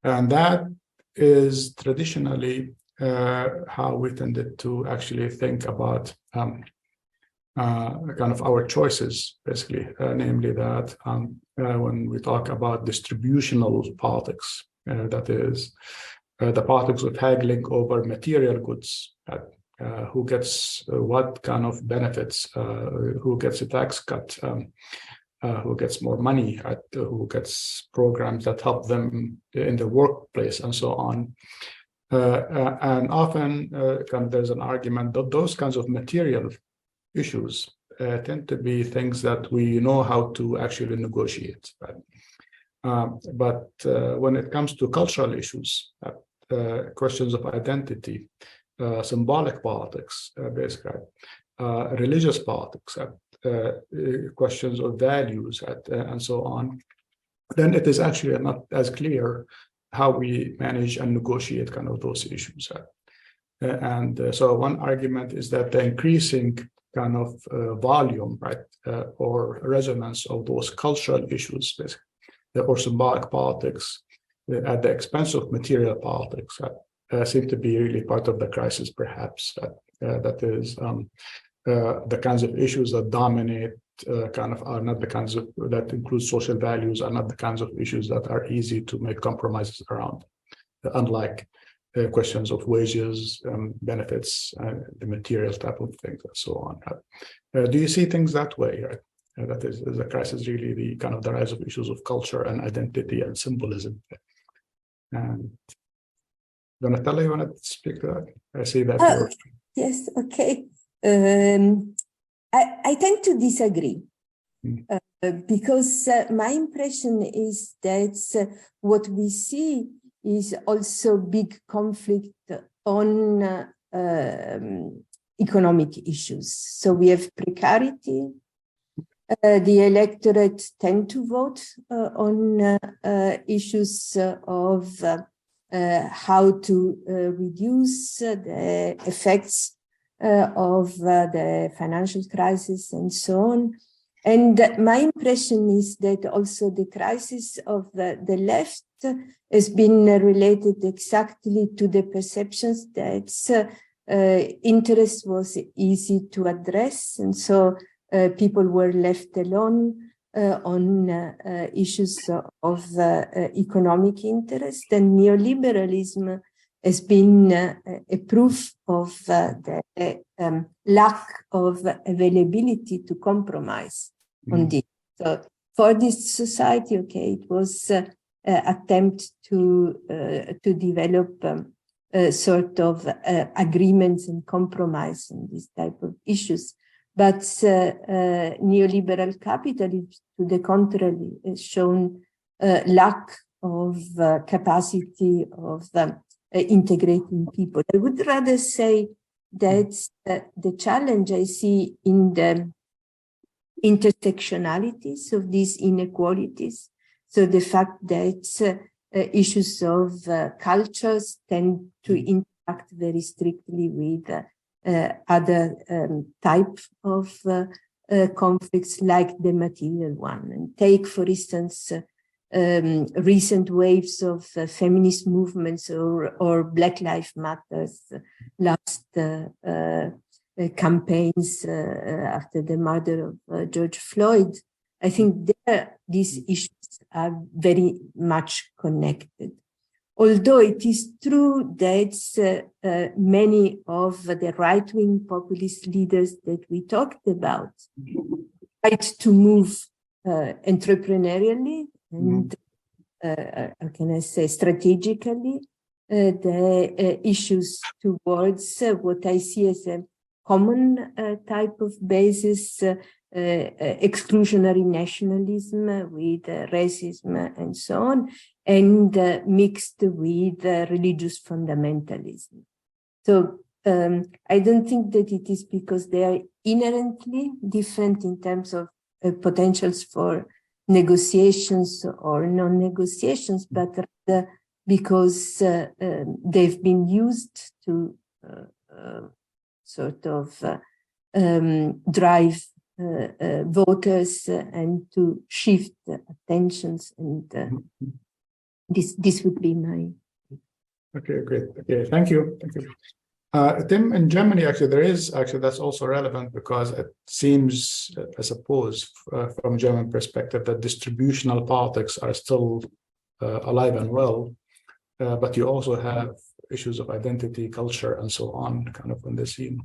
and that is traditionally how we tended to actually think about kind of our choices, basically, namely that when we talk about distributional politics, that is the politics of haggling over material goods, who gets what kind of benefits, who gets a tax cut, who gets more money, who gets programs that help them in the workplace, and so on. And often kind of there's an argument that those kinds of material issues tend to be things that we know how to actually negotiate. Right? But when it comes to cultural issues, questions of identity, symbolic politics, basically, religious politics, questions of values, and so on, then it is actually not as clear how we manage and negotiate kind of those issues. So one argument is that the increasing kind of volume, right, or resonance of those cultural issues, basically, or symbolic politics at the expense of material politics, seem to be really part of the crisis, perhaps. That is, the kinds of issues that dominate kind of are not the kinds of that include social values, are not the kinds of issues that are easy to make compromises around, unlike questions of wages, benefits, the material type of things, and so on. Do you see things that way? Right? That is the crisis really the kind of the rise of issues of culture and identity and symbolism. And Donatella, you want to speak to that? I see that. Yes, okay. I tend to disagree because my impression is that what we see is also big conflict on economic issues. So we have precarity. The electorate tend to vote on issues of how to reduce the effects of the financial crisis and so on. And my impression is that also the crisis of the left has been related exactly to the perceptions that interest was easy to address. And so people were left alone on issues of economic interest, and neoliberalism has been a proof of the lack of availability to compromise on this. So for this society, okay, it was an attempt to develop sort of agreements and compromise on this type of issues. But neoliberal capitalism, to the contrary, has shown lack of capacity of integrating people. I would rather say that the challenge I see in the intersectionalities of these inequalities. So the fact that issues of cultures tend to interact very strictly with other type of conflicts like the material one. And take, for instance, recent waves of feminist movements or Black Lives Matters, last campaigns after the murder of George Floyd. I think these issues are very much connected. Although it is true that many of the right-wing populist leaders that we talked about tried to move entrepreneurially and, how can I say, strategically, the issues towards what I see as a common type of basis, exclusionary nationalism with racism and so on, and mixed with religious fundamentalism. So I don't think that it is because they are inherently different in terms of potentials for negotiations or non-negotiations, but rather because they've been used to sort of drive voters and to shift attentions, and this would be my. Okay, great. Okay, thank you. Thank you. Timm, in Germany, that's also relevant because it seems, I suppose, from German perspective, that distributional politics are still alive and well, but you also have issues of identity, culture, and so on, kind of on the scene.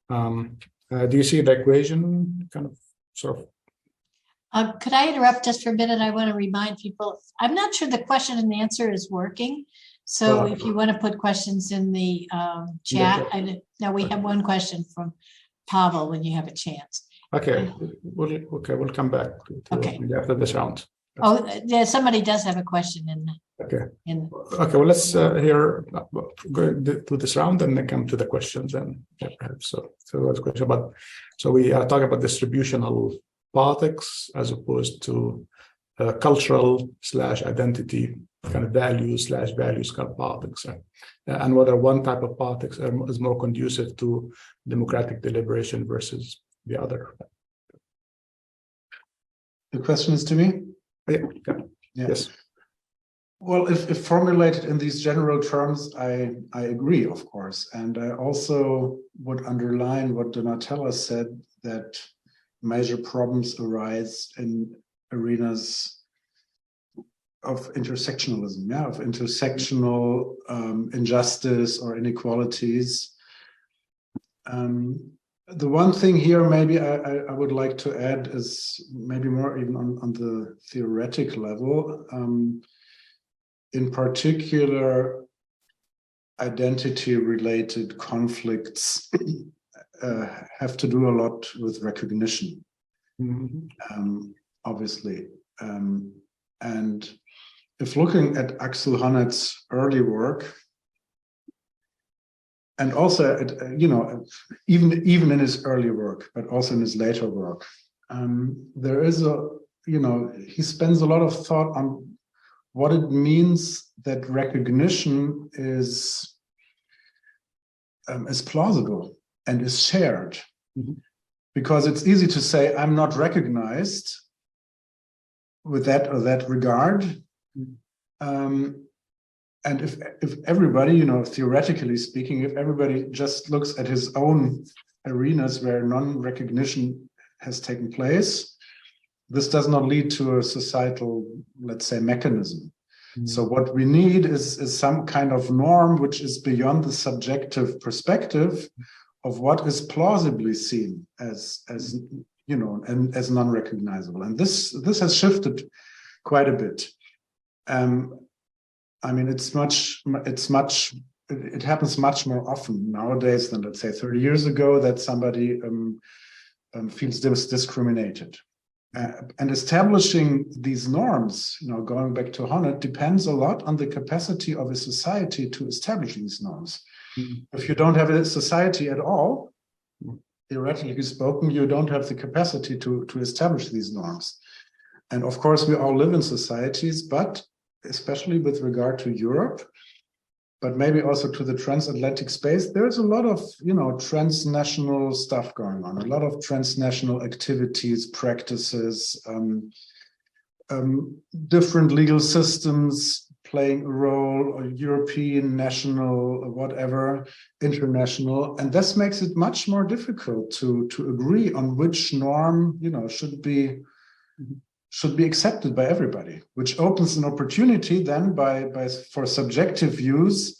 Do you see the equation kind of sort of? Could I interrupt just for a minute? I want to remind people, I'm not sure the question and answer is working. So if you want to put questions in the chat, now we have one question from Pavel when you have a chance. Okay, we'll come back to Okay. after this round. Oh, yeah, somebody does have a question Okay. Okay, Well, let's go to this round and then come to the questions. And perhaps so that's a question about. So we are talking about distributional politics as opposed to cultural / identity kind of values kind of politics, and whether one type of politics is more conducive to democratic deliberation versus the other. The question is to me? Yeah. Yeah. Yes. Well, if formulated in these general terms, I agree, of course. And I also would underline what Donatella said, that major problems arise in arenas of intersectionalism, of intersectional injustice or inequalities. The one thing here maybe I would like to add is maybe more even on the theoretic level. In particular, identity-related conflicts have to do a lot with recognition, obviously. And if looking at Axel Honneth's early work, and also, even in his early work, but also in his later work, there is he spends a lot of thought on what it means that recognition is plausible and is shared. Because it's easy to say, I'm not recognized with that or that regard. And if everybody, theoretically speaking, if everybody just looks at his own arenas where non-recognition has taken place, this does not lead to a societal, let's say, mechanism. So what we need is some kind of norm which is beyond the subjective perspective of what is plausibly seen as and as non-recognizable. And this has shifted quite a bit. I mean, it happens much more often nowadays than, let's say, 30 years ago, that somebody feels discriminated. And establishing these norms, going back to Honneth, depends a lot on the capacity of a society to establish these norms. If you don't have a society at all, theoretically spoken, you don't have the capacity to establish these norms. And of course, we all live in societies, but especially with regard to Europe, but maybe also to the transatlantic space, there's a lot of, transnational stuff going on, a lot of transnational activities, practices, different legal systems playing a role, or European, national, whatever, international. And this makes it much more difficult to agree on which norm, should be accepted by everybody, which opens an opportunity then for subjective views,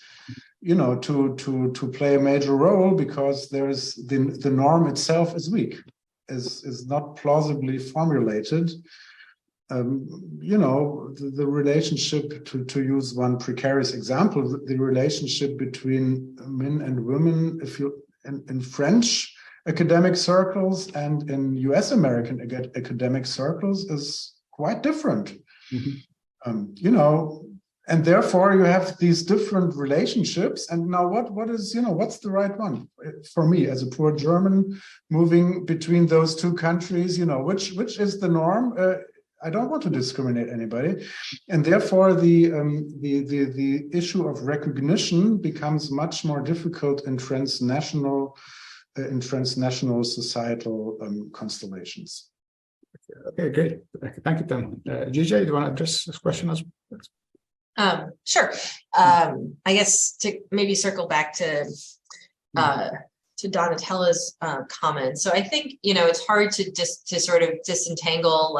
to play a major role, because there's the norm itself is weak, is not plausibly formulated. The relationship, to use one precarious example, the relationship between men and women, if you in French academic circles and in US American academic circles, is quite different. And therefore you have these different relationships. And now what is, what's the right one? For me, as a poor German, moving between those two countries, which is the norm? I don't want to discriminate anybody. And therefore the issue of recognition becomes much more difficult in transnational societal constellations. Okay, great. Thank you, Tim. Jae-Jae, do you want to address this question as well? Sure. I guess to maybe circle back to Donatella's comment. So I think, it's hard to sort of disentangle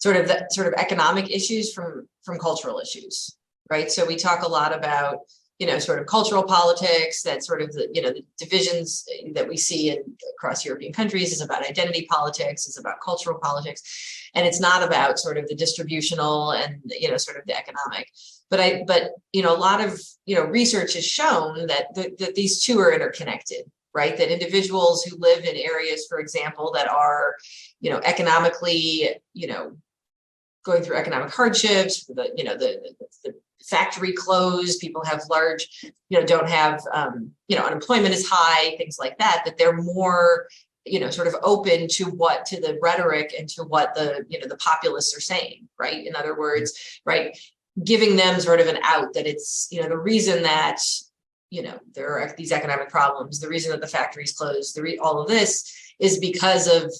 the economic issues from cultural issues, right? So we talk a lot about sort of cultural politics, that sort of the divisions that we see across European countries is about identity politics, is about cultural politics, and it's not about sort of the distributional and sort of the economic. But a lot of research has shown that these two are interconnected, right? That individuals who live in areas, for example, that are, economically, going through economic hardships, the factory closed, people have large, don't have, unemployment is high, things like that, that they're more, sort of open to the rhetoric and to what the populists are saying, right? In other words, right, giving them sort of an out that it's, the reason that, there are these economic problems, the reason that the factories closed, all of this is because of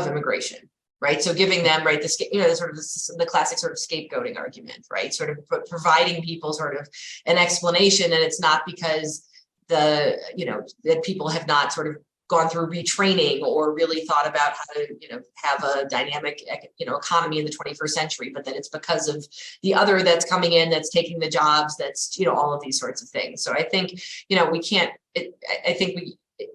immigration, right? So giving them, right, the classic sort of scapegoating argument, right? Sort of providing people sort of an explanation, and it's not because that people have not sort of gone through retraining or really thought about how to, have a dynamic, economy in the 21st century, but that it's because of the other that's coming in, that's taking the jobs, that's, all of these sorts of things. So I think, we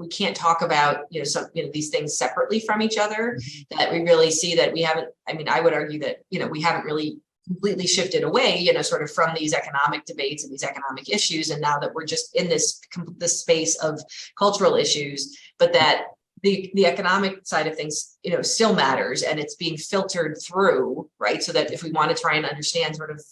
can't talk about, these things separately from each other, that we really see that we haven't, I would argue that, we haven't really completely shifted away, sort of from these economic debates and these economic issues. And now that we're just in this space of cultural issues, but that the economic side of things, still matters, and it's being filtered through, right? So that if we want to try and understand sort of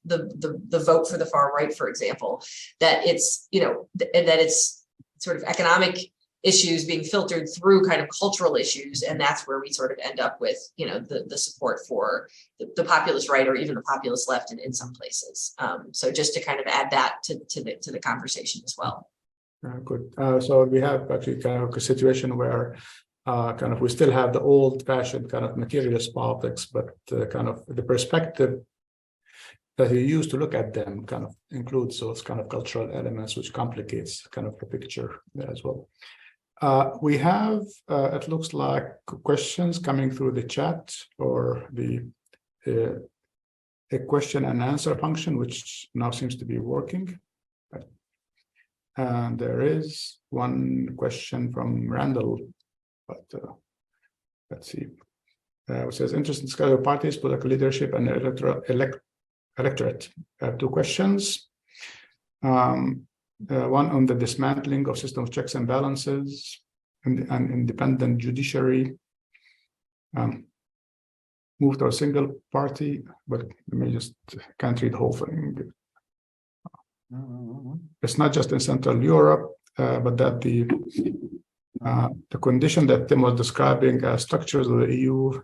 the vote for the far right, for example, that it's, that it's sort of economic issues being filtered through kind of cultural issues, and that's where we sort of end up with, the support for the populist right, or even the populist left in some places. So just to kind of add that to the conversation as well. Good. So we have actually kind of a situation where kind of we still have the old-fashioned kind of materialist politics, but kind of the perspective that you use to look at them kind of includes those kind of cultural elements, which complicates kind of the picture as well. We have, it looks like, questions coming through the chat, or a question and answer function, which now seems to be working. And there is one question from Randall, but let's see. It says, interesting discussion of parties, political leadership, and electorate. Two questions. One on the dismantling of system of checks and balances and independent judiciary. Move to a single party, but let me just can't read the whole thing. It's not just in Central Europe, but that the condition that Timm was describing as structures of the EU,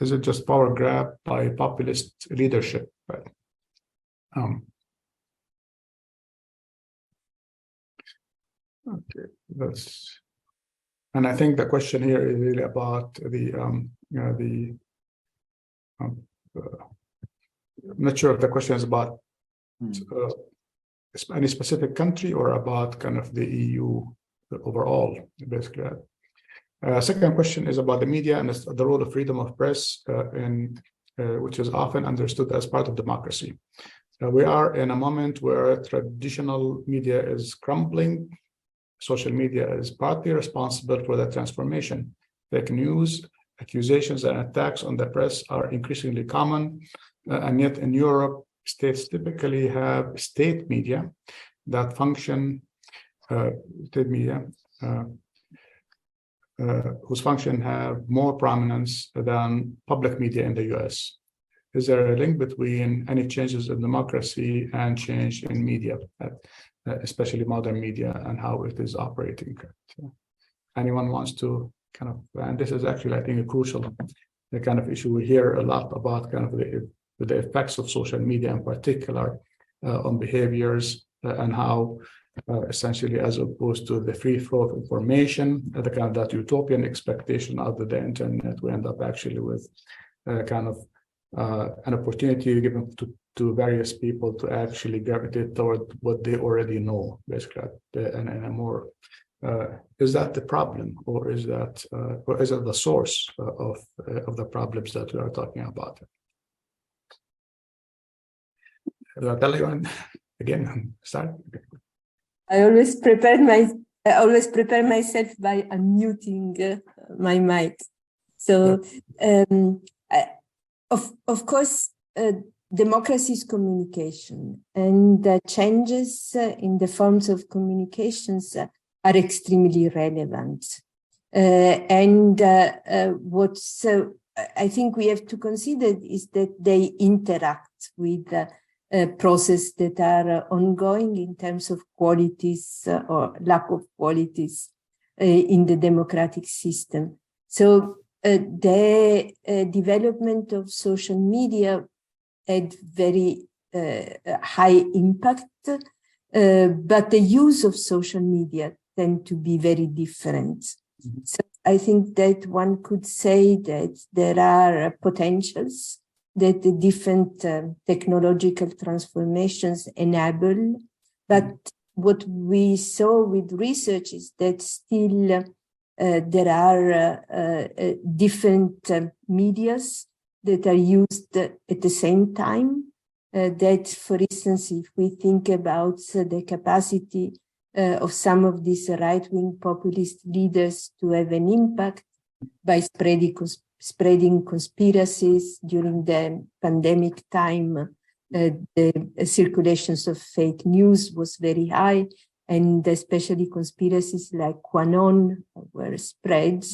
is it just power grab by populist leadership? Right? Okay, and I think the question here is really about I'm not sure if the question is about any specific country or about kind of the EU overall, basically. Second question is about the media and the role of freedom of press, which is often understood as part of democracy. We are in a moment where traditional media is crumbling. Social media is partly responsible for that transformation. Fake news, accusations, and attacks on the press are increasingly common, and yet in Europe, states typically have state media that function, whose function have more prominence than public media in the US. Is there a link between any changes in democracy and change in media, especially modern media, and how it is operating? Anyone wants to kind of, and this is actually, I think, a crucial the kind of issue we hear a lot about, kind of the effects of social media in particular on behaviors and how essentially, as opposed to the free flow of information, the kind of that utopian expectation out of the internet, we end up actually with kind of an opportunity given to various people to actually gravitate toward what they already know, basically, and a more is that the problem, or is that the source of the problems that we are talking about? Tell you again, start. I always prepare myself by unmuting my mic. So, of course, democracy is communication, and changes in the forms of communications are extremely relevant. And what I think we have to consider is that they interact with processes that are ongoing in terms of qualities or lack of qualities in the democratic system. So the development of social media had very high impact, but the use of social media tend to be very different. Mm-hmm. So I think that one could say that there are potentials that the different technological transformations enable, but what we saw with research is that still there are different medias that are used at the same time. That, for instance, if we think about the capacity of some of these right-wing populist leaders to have an impact by spreading conspiracies during the pandemic time, the circulations of fake news was very high, and especially conspiracies like QAnon were spread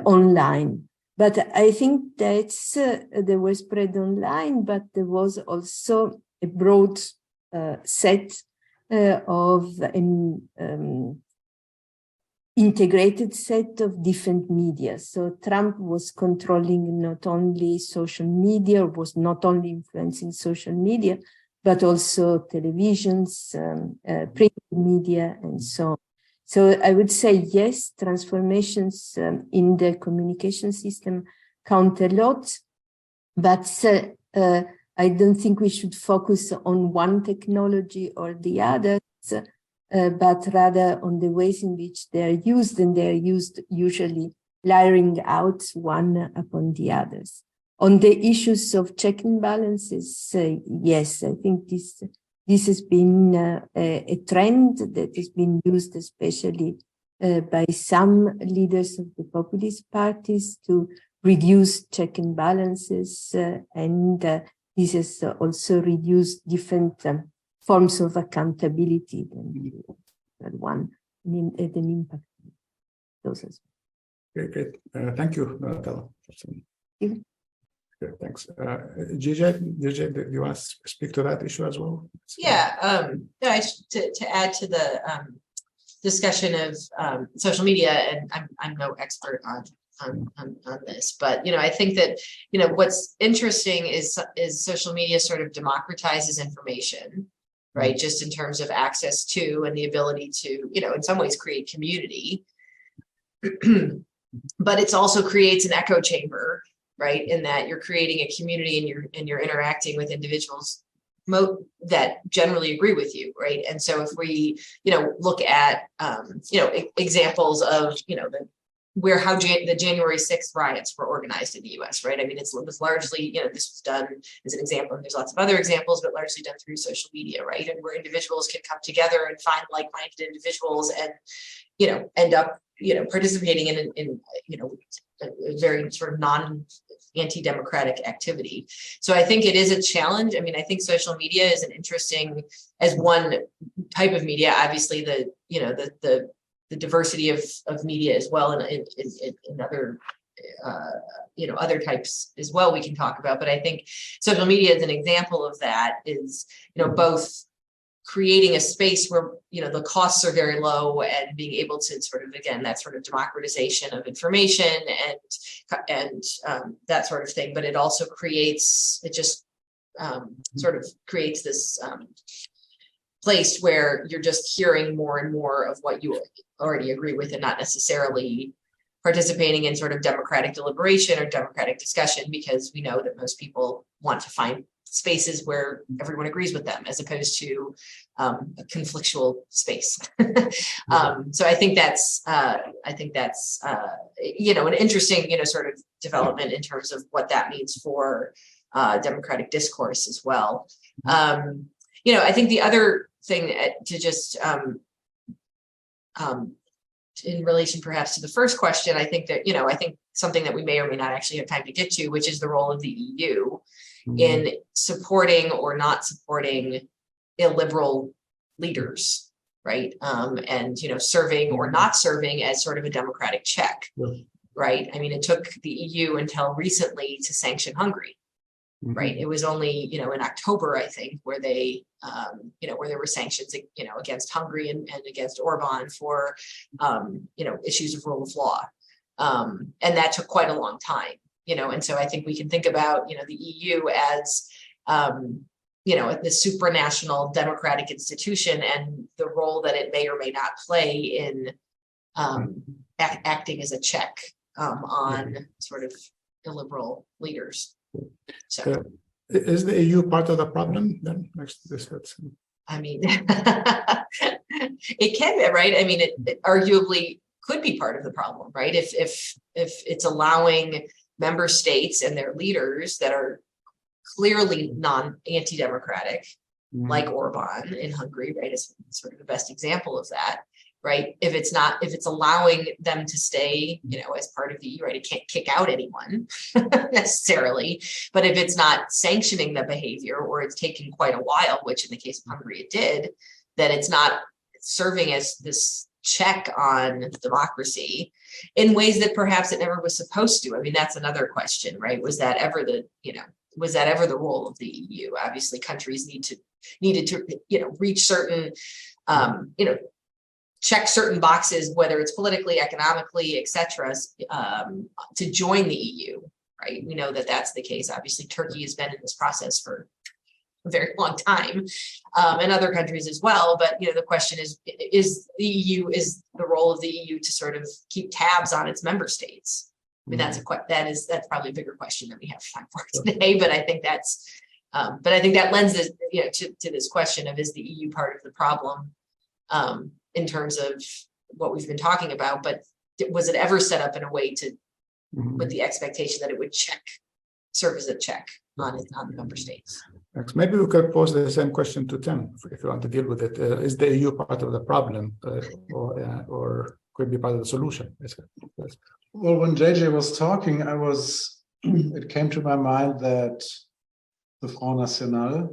online. But I think that they were spread online, but there was also a broad set of an integrated set of different media. So Trump was controlling not only social media, was not only influencing social media, but also televisions, print media, and so on. So I would say, yes, transformations in the communication system count a lot, but I don't think we should focus on one technology or the others, but rather on the ways in which they are used, and they are used usually layering out one upon the others. On the issues of check and balances, yes, I think this has been a trend that has been used especially by some leaders of the populist parties to reduce check and balances, and this has also reduced different forms of accountability than one at an impact. Those as well. Great. Thank you, Tella. You. Good, thanks. Jae-Jae, do you want to speak to that issue as well? Yeah, to add to the discussion of social media, and I'm no expert on this, but I think that what's interesting is social media sort of democratizes information, right? Just in terms of access to and the ability to in some ways create community, but it also creates an echo chamber, right? In that you're creating a community and you're interacting with individuals that generally agree with you, right? And so if we look at examples of how the January 6th riots were organized in the US, right? I mean, it was largely, this was done as an example, and there's lots of other examples, but largely done through social media, right? And where individuals can come together and find like-minded individuals and, end up, participating in a very sort of anti-democratic activity. So I think it is a challenge. I mean, I think social media is an interesting, as one type of media, obviously the diversity of media as well, and in other other types as well we can talk about. But I think social media is an example of that, is both creating a space where the costs are very low, and being able to sort of, again, that sort of democratization of information and that sort of thing. But it also creates, sort of creates this place where you're just hearing more and more of what you already agree with, and not necessarily participating in sort of democratic deliberation or democratic discussion, because we know that most people want to find spaces where everyone agrees with them, as opposed to a conflictual space. So I think that's an interesting sort of development in terms of what that means for democratic discourse as well. I think the other thing to just in relation perhaps to the first question, I think that I think something that we may or may not actually have time to get to, which is the role of the EU in supporting or not supporting illiberal leaders, right? And serving or not serving as sort of a democratic check, right? I mean, it took the EU until recently to sanction Hungary, right? It was only in October, I think, where they where there were sanctions against Hungary and against Orban for issues of rule of law, and that took quite a long time, and so I think we can think about the EU as the supranational democratic institution and the role that it may or may not play in acting as a check on sort of illiberal leaders. So, is the EU part of the problem then? Next to this, I mean, it can be, right? I mean, it arguably could be part of the problem, right? If it's allowing member states and their leaders that are clearly anti-democratic, like Orban in Hungary, right, is sort of the best example of that, right? If it's allowing them to stay, as part of the EU, right, it can't kick out anyone necessarily, but if it's not sanctioning the behavior, or it's taking quite a while, which in the case of Hungary it did, then it's not serving as this check on democracy in ways that perhaps it never was supposed to. I mean, that's another question, right? Was that ever the role of the EU? Obviously, countries needed to reach certain check certain boxes, whether it's politically, economically, etc., to join the EU, right? We know that that's the case. Obviously, Turkey has been in this process for a very long time, and other countries as well. But the question is the role of the EU to sort of keep tabs on its member states? I mean, that's probably a bigger question than we have time for today. But I think that lends this, to this question of, is the EU part of the problem in terms of what we've been talking about? But was it ever set up in a way to, with the expectation that it would serve as a check on the member states? Thanks. Maybe we could pose the same question to Timm, if you want to deal with it. Is the EU part of the problem, or could be part of the solution? Well, when Jae-Jae was talking, it came to my mind that the Front National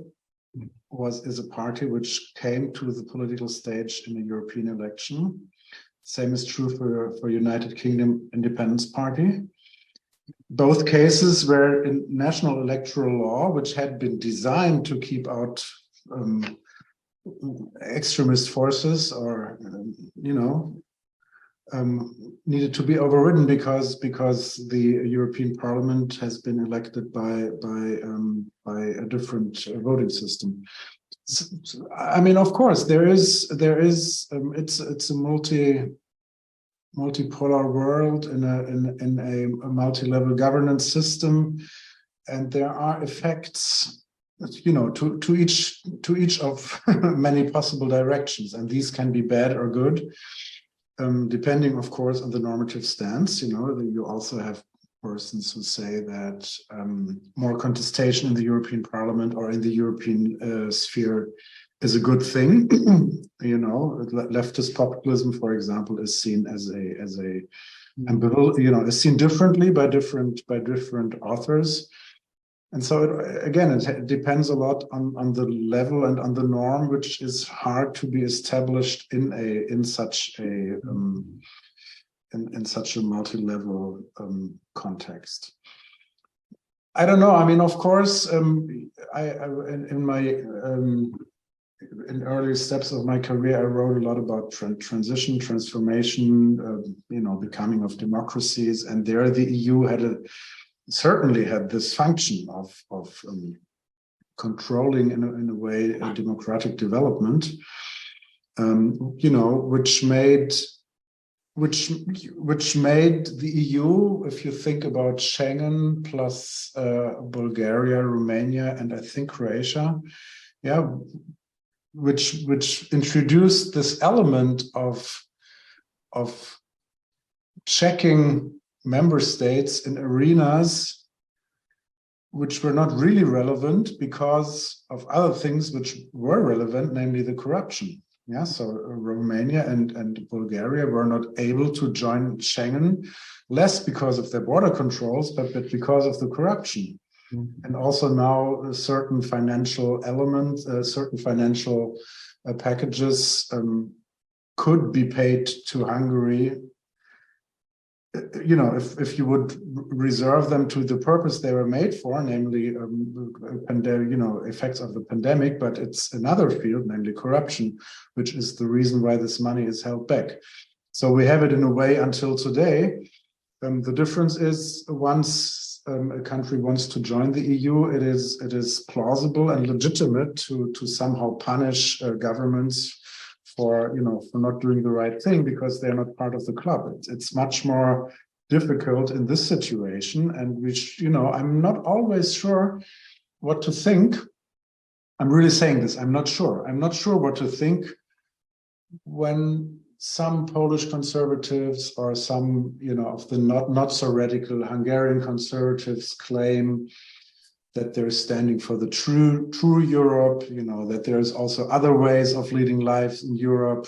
is a party which came to the political stage in a European election. Same is true for United Kingdom Independence Party. Both cases were in national electoral law, which had been designed to keep out extremist forces, or needed to be overridden because the European Parliament has been elected by a different voting system. So, I mean, of course, it's a multipolar world in a multi-level governance system, and there are effects, to each of many possible directions, and these can be bad or good, depending, of course, on the normative stance. You also have persons who say that more contestation in the European Parliament or in the European sphere is a good thing. Leftist populism, for example, is seen as is seen differently by different authors. And so it depends a lot on the level and on the norm, which is hard to be established in such a multi-level context. I don't know. I mean, of course, in early steps of my career, I wrote a lot about transition, transformation, becoming of democracies, and there the EU certainly had this function of controlling in a way a democratic development, which made the EU, if you think about Schengen plus Bulgaria, Romania, and I think Croatia, which introduced this element of checking member states in arenas which were not really relevant because of other things which were relevant, namely the corruption. So Romania and Bulgaria were not able to join Schengen, less because of their border controls, but because of the corruption. And also now certain financial elements, certain financial packages could be paid to Hungary, if you would reserve them to the purpose they were made for, namely, effects of the pandemic, but it's another field, namely corruption, which is the reason why this money is held back. So we have it in a way until today. The difference is once a country wants to join the EU, it is plausible and legitimate to somehow punish governments for not doing the right thing because they're not part of the club. It's much more difficult in this situation, and which I'm not always sure what to think. I'm really saying this. I'm not sure what to think when some Polish conservatives or some of the not so radical Hungarian conservatives claim that they're standing for the true Europe, that there's also other ways of leading lives in Europe,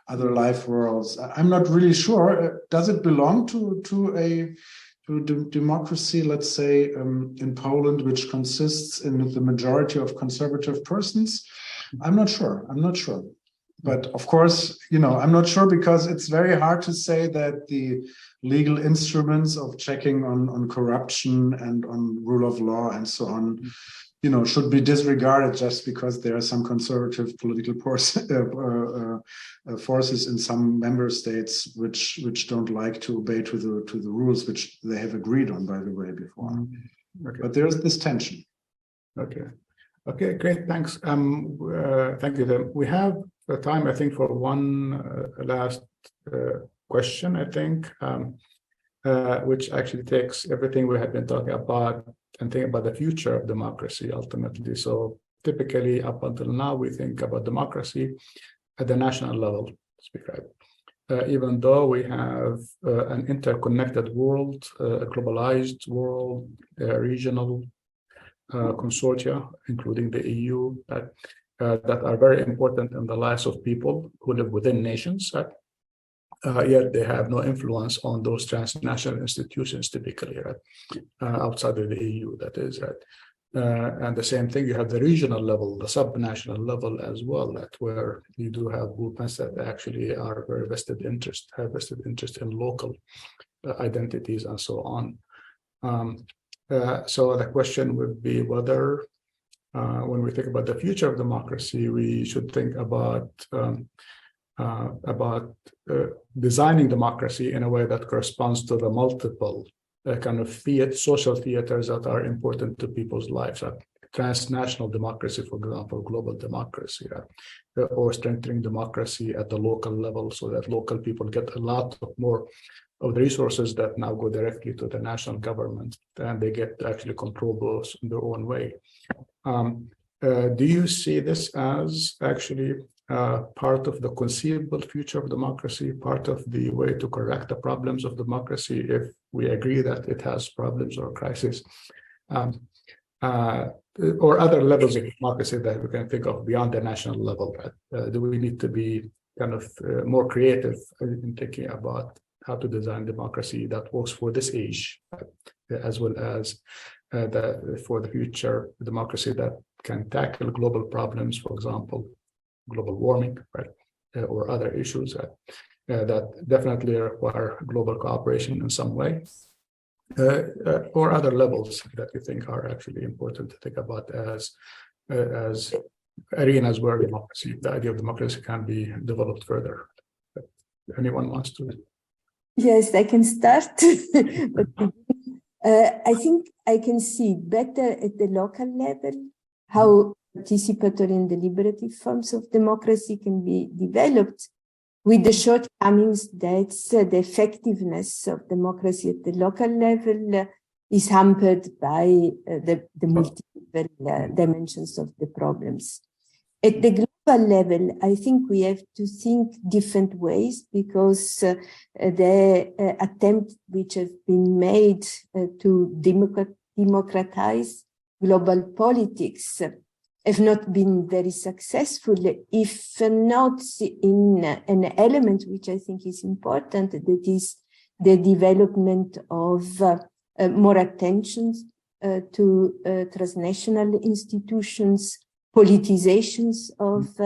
other life worlds. I'm not really sure. Does it belong to democracy, let's say, in Poland, which consists in the majority of conservative persons? I'm not sure. But of course, I'm not sure because it's very hard to say that the legal instruments of checking on corruption and on rule of law and so on, should be disregarded just because there are some conservative political forces in some member states which don't like to obey to the rules which they have agreed on, by the way, before. Okay. But there's this tension. Okay, great. Thanks. Thank you, Tim. We have time, I think, for one last question, I think, which actually takes everything we have been talking about and think about the future of democracy ultimately. So typically, up until now, we think about democracy at the national level, even though we have an interconnected world, a globalized world, regional consortia, including the EU, that are very important in the lives of people who live within nations, yet they have no influence on those transnational institutions typically, outside of the EU, that is. And the same thing, you have the regional level, the subnational level as well, where you do have movements that actually are very have vested interest in local identities and so on. So the question would be whether, when we think about the future of democracy, we should think about designing democracy in a way that corresponds to the multiple kind of social theaters that are important to people's lives. Transnational democracy, for example, global democracy, or strengthening democracy at the local level so that local people get a lot more of the resources that now go directly to the national government, and they get to actually control those in their own way. Do you see this as actually part of the conceivable future of democracy, part of the way to correct the problems of democracy, if we agree that it has problems or crises, or other levels of democracy that we can think of beyond the national level? Do we need to be kind of more creative in thinking about how to design democracy that works for this age, as well as for the future democracy that can tackle global problems, for example, global warming, or other issues that definitely require global cooperation in some way, or other levels that you think are actually important to think about as arenas where democracy, the idea of democracy, can be developed further. Anyone wants to? Yes, I can start. But I think I can see better at the local level how participatory and deliberative forms of democracy can be developed, with the shortcomings that the effectiveness of democracy at the local level is hampered by the multiple dimensions of the problems. At the global level, I think we have to think different ways, because the attempt which have been made to democratize global politics have not been very successful, if not in an element which I think is important, that is the development of more attention to transnational institutions, politizations of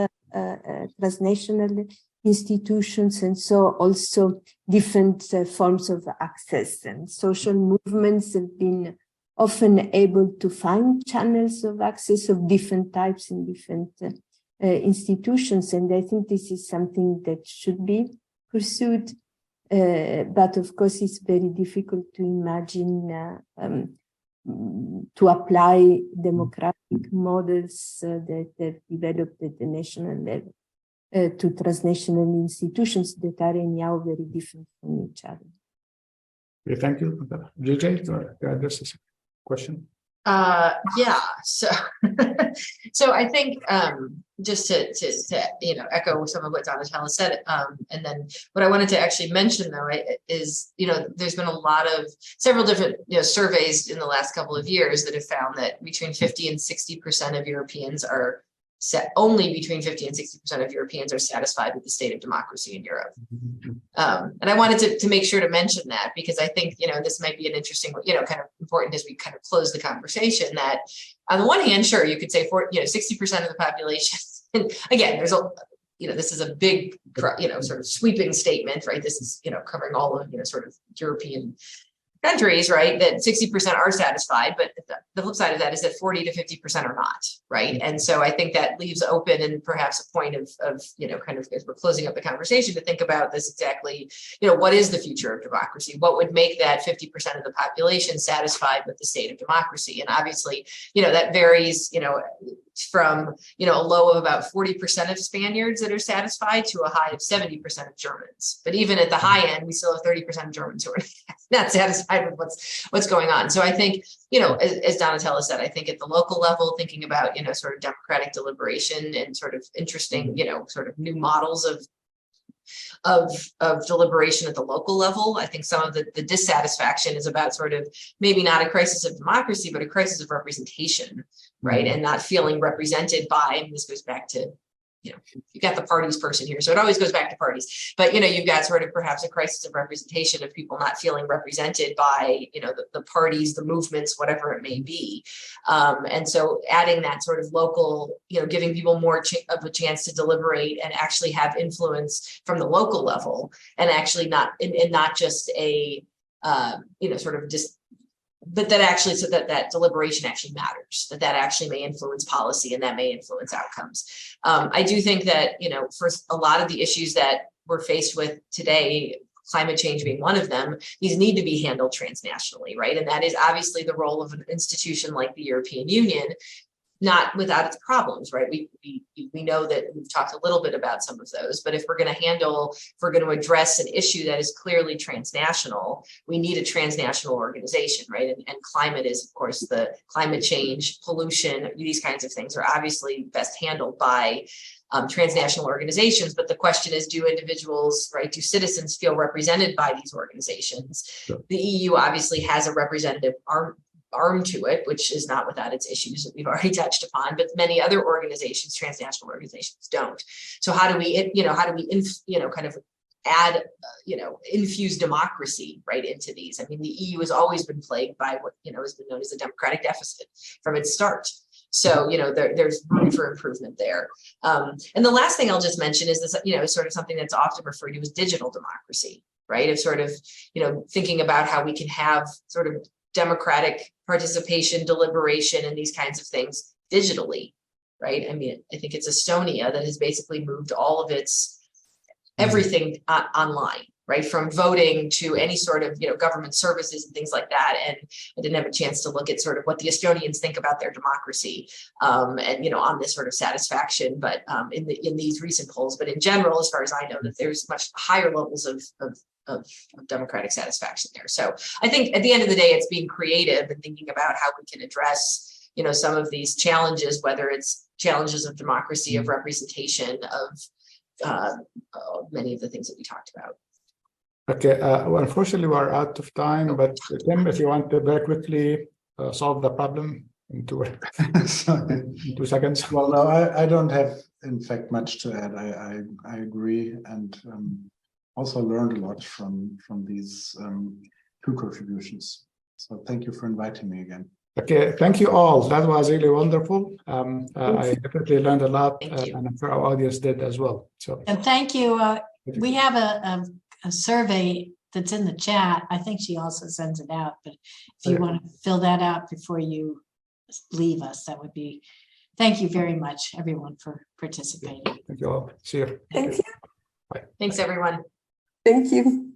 transnational institutions, and so also different forms of access. And social movements have been often able to find channels of access of different types in different institutions. And I think this is something that should be pursued. But of course, it's very difficult to imagine to apply democratic models that have developed at the national level to transnational institutions that are anyhow very different from each other. Okay, thank you. Jae-Jae, to address this question. Yeah, so so I think just to echo some of what Donatella said, and then what I wanted to actually mention though is there's been several different surveys in the last couple of years that have found that between 50 and 60% of Europeans are only between 50 and 60% of Europeans are satisfied with the state of democracy in Europe. And I wanted to make sure to mention that, because I think, this might be an interesting, kind of important as we kind of close the conversation, that on the one hand, sure, you could say 60% of the population, and again, there's this is a big, sort of sweeping statement, right? This is, covering all of, sort of European countries, right, that 60% are satisfied, but the flip side of that is that 40 to 50% are not, right? And so I think that leaves open and perhaps a point of kind of as we're closing up the conversation to think about this exactly, what is the future of democracy? What would make that 50% of the population satisfied with the state of democracy? And obviously, that varies, from, a low of about 40% of Spaniards that are satisfied to a high of 70% of Germans. But even at the high end, we still have 30% of Germans who are not satisfied with what's going on. So I think, as Donatella said, I think at the local level, thinking about, sort of democratic deliberation and sort of interesting, sort of new models of deliberation at the local level. I think some of the dissatisfaction is about sort of maybe not a crisis of democracy, but a crisis of representation, right? And not feeling represented by, and this goes back to, you got the parties person here, so it always goes back to parties, but you've got sort of perhaps a crisis of representation of people not feeling represented by the parties, the movements, whatever it may be, and so adding that sort of local, giving people more of a chance to deliberate and actually have influence from the local level, and actually not just a sort of just. But that actually, so that deliberation actually matters, that actually may influence policy and that may influence outcomes. I do think that, for a lot of the issues that we're faced with today, climate change being one of them, these need to be handled transnationally, right? And that is obviously the role of an institution like the European Union, not without its problems, right? We know that we've talked a little bit about some of those, but if we're going to address an issue that is clearly transnational, we need a transnational organization, right? And climate is, of course, the climate change, pollution, these kinds of things are obviously best handled by transnational organizations. But the question is, do individuals, right, do citizens feel represented by these organizations? Sure. The EU obviously has a representative arm to it, which is not without its issues that we've already touched upon, but many other organizations, transnational organizations, don't. So how do we kind of add, infuse democracy right into these? I mean, the EU has always been plagued by what, has been known as a democratic deficit from its start. So, there's room for improvement there. And the last thing I'll just mention is this, sort of something that's often referred to as digital democracy, right? Of sort of, thinking about how we can have sort of democratic participation, deliberation, and these kinds of things digitally, right? I mean, I think it's Estonia that has basically moved all of its everything online, right? From voting to any sort of, government services and things like that. And I didn't have a chance to look at sort of what the Estonians think about their democracy, and, on this sort of satisfaction, but in these recent polls, but in general, as far as I know, that there's much higher levels of democratic satisfaction there. So I think at the end of the day, it's being creative and thinking about how we can address, some of these challenges, whether it's challenges of democracy, of representation, of many of the things that we talked about. Okay, well, unfortunately, we're out of time, but Timm, if you want to very quickly solve the problem in 2 seconds. Well, no, I don't have, in fact, much to add. I agree, and also learned a lot from these 2 contributions. So thank you for inviting me again. Okay, thank you all. That was really wonderful. I definitely learned a lot, Thank you. and I'm sure our audience did as well. So, And thank you. We have a survey that's in the chat. I think she also sends it out, but if you want to fill that out before you leave us, that would be, thank you very much, everyone, for participating. thank you all. See you. Thank you. Bye. Thanks, everyone. Thank you.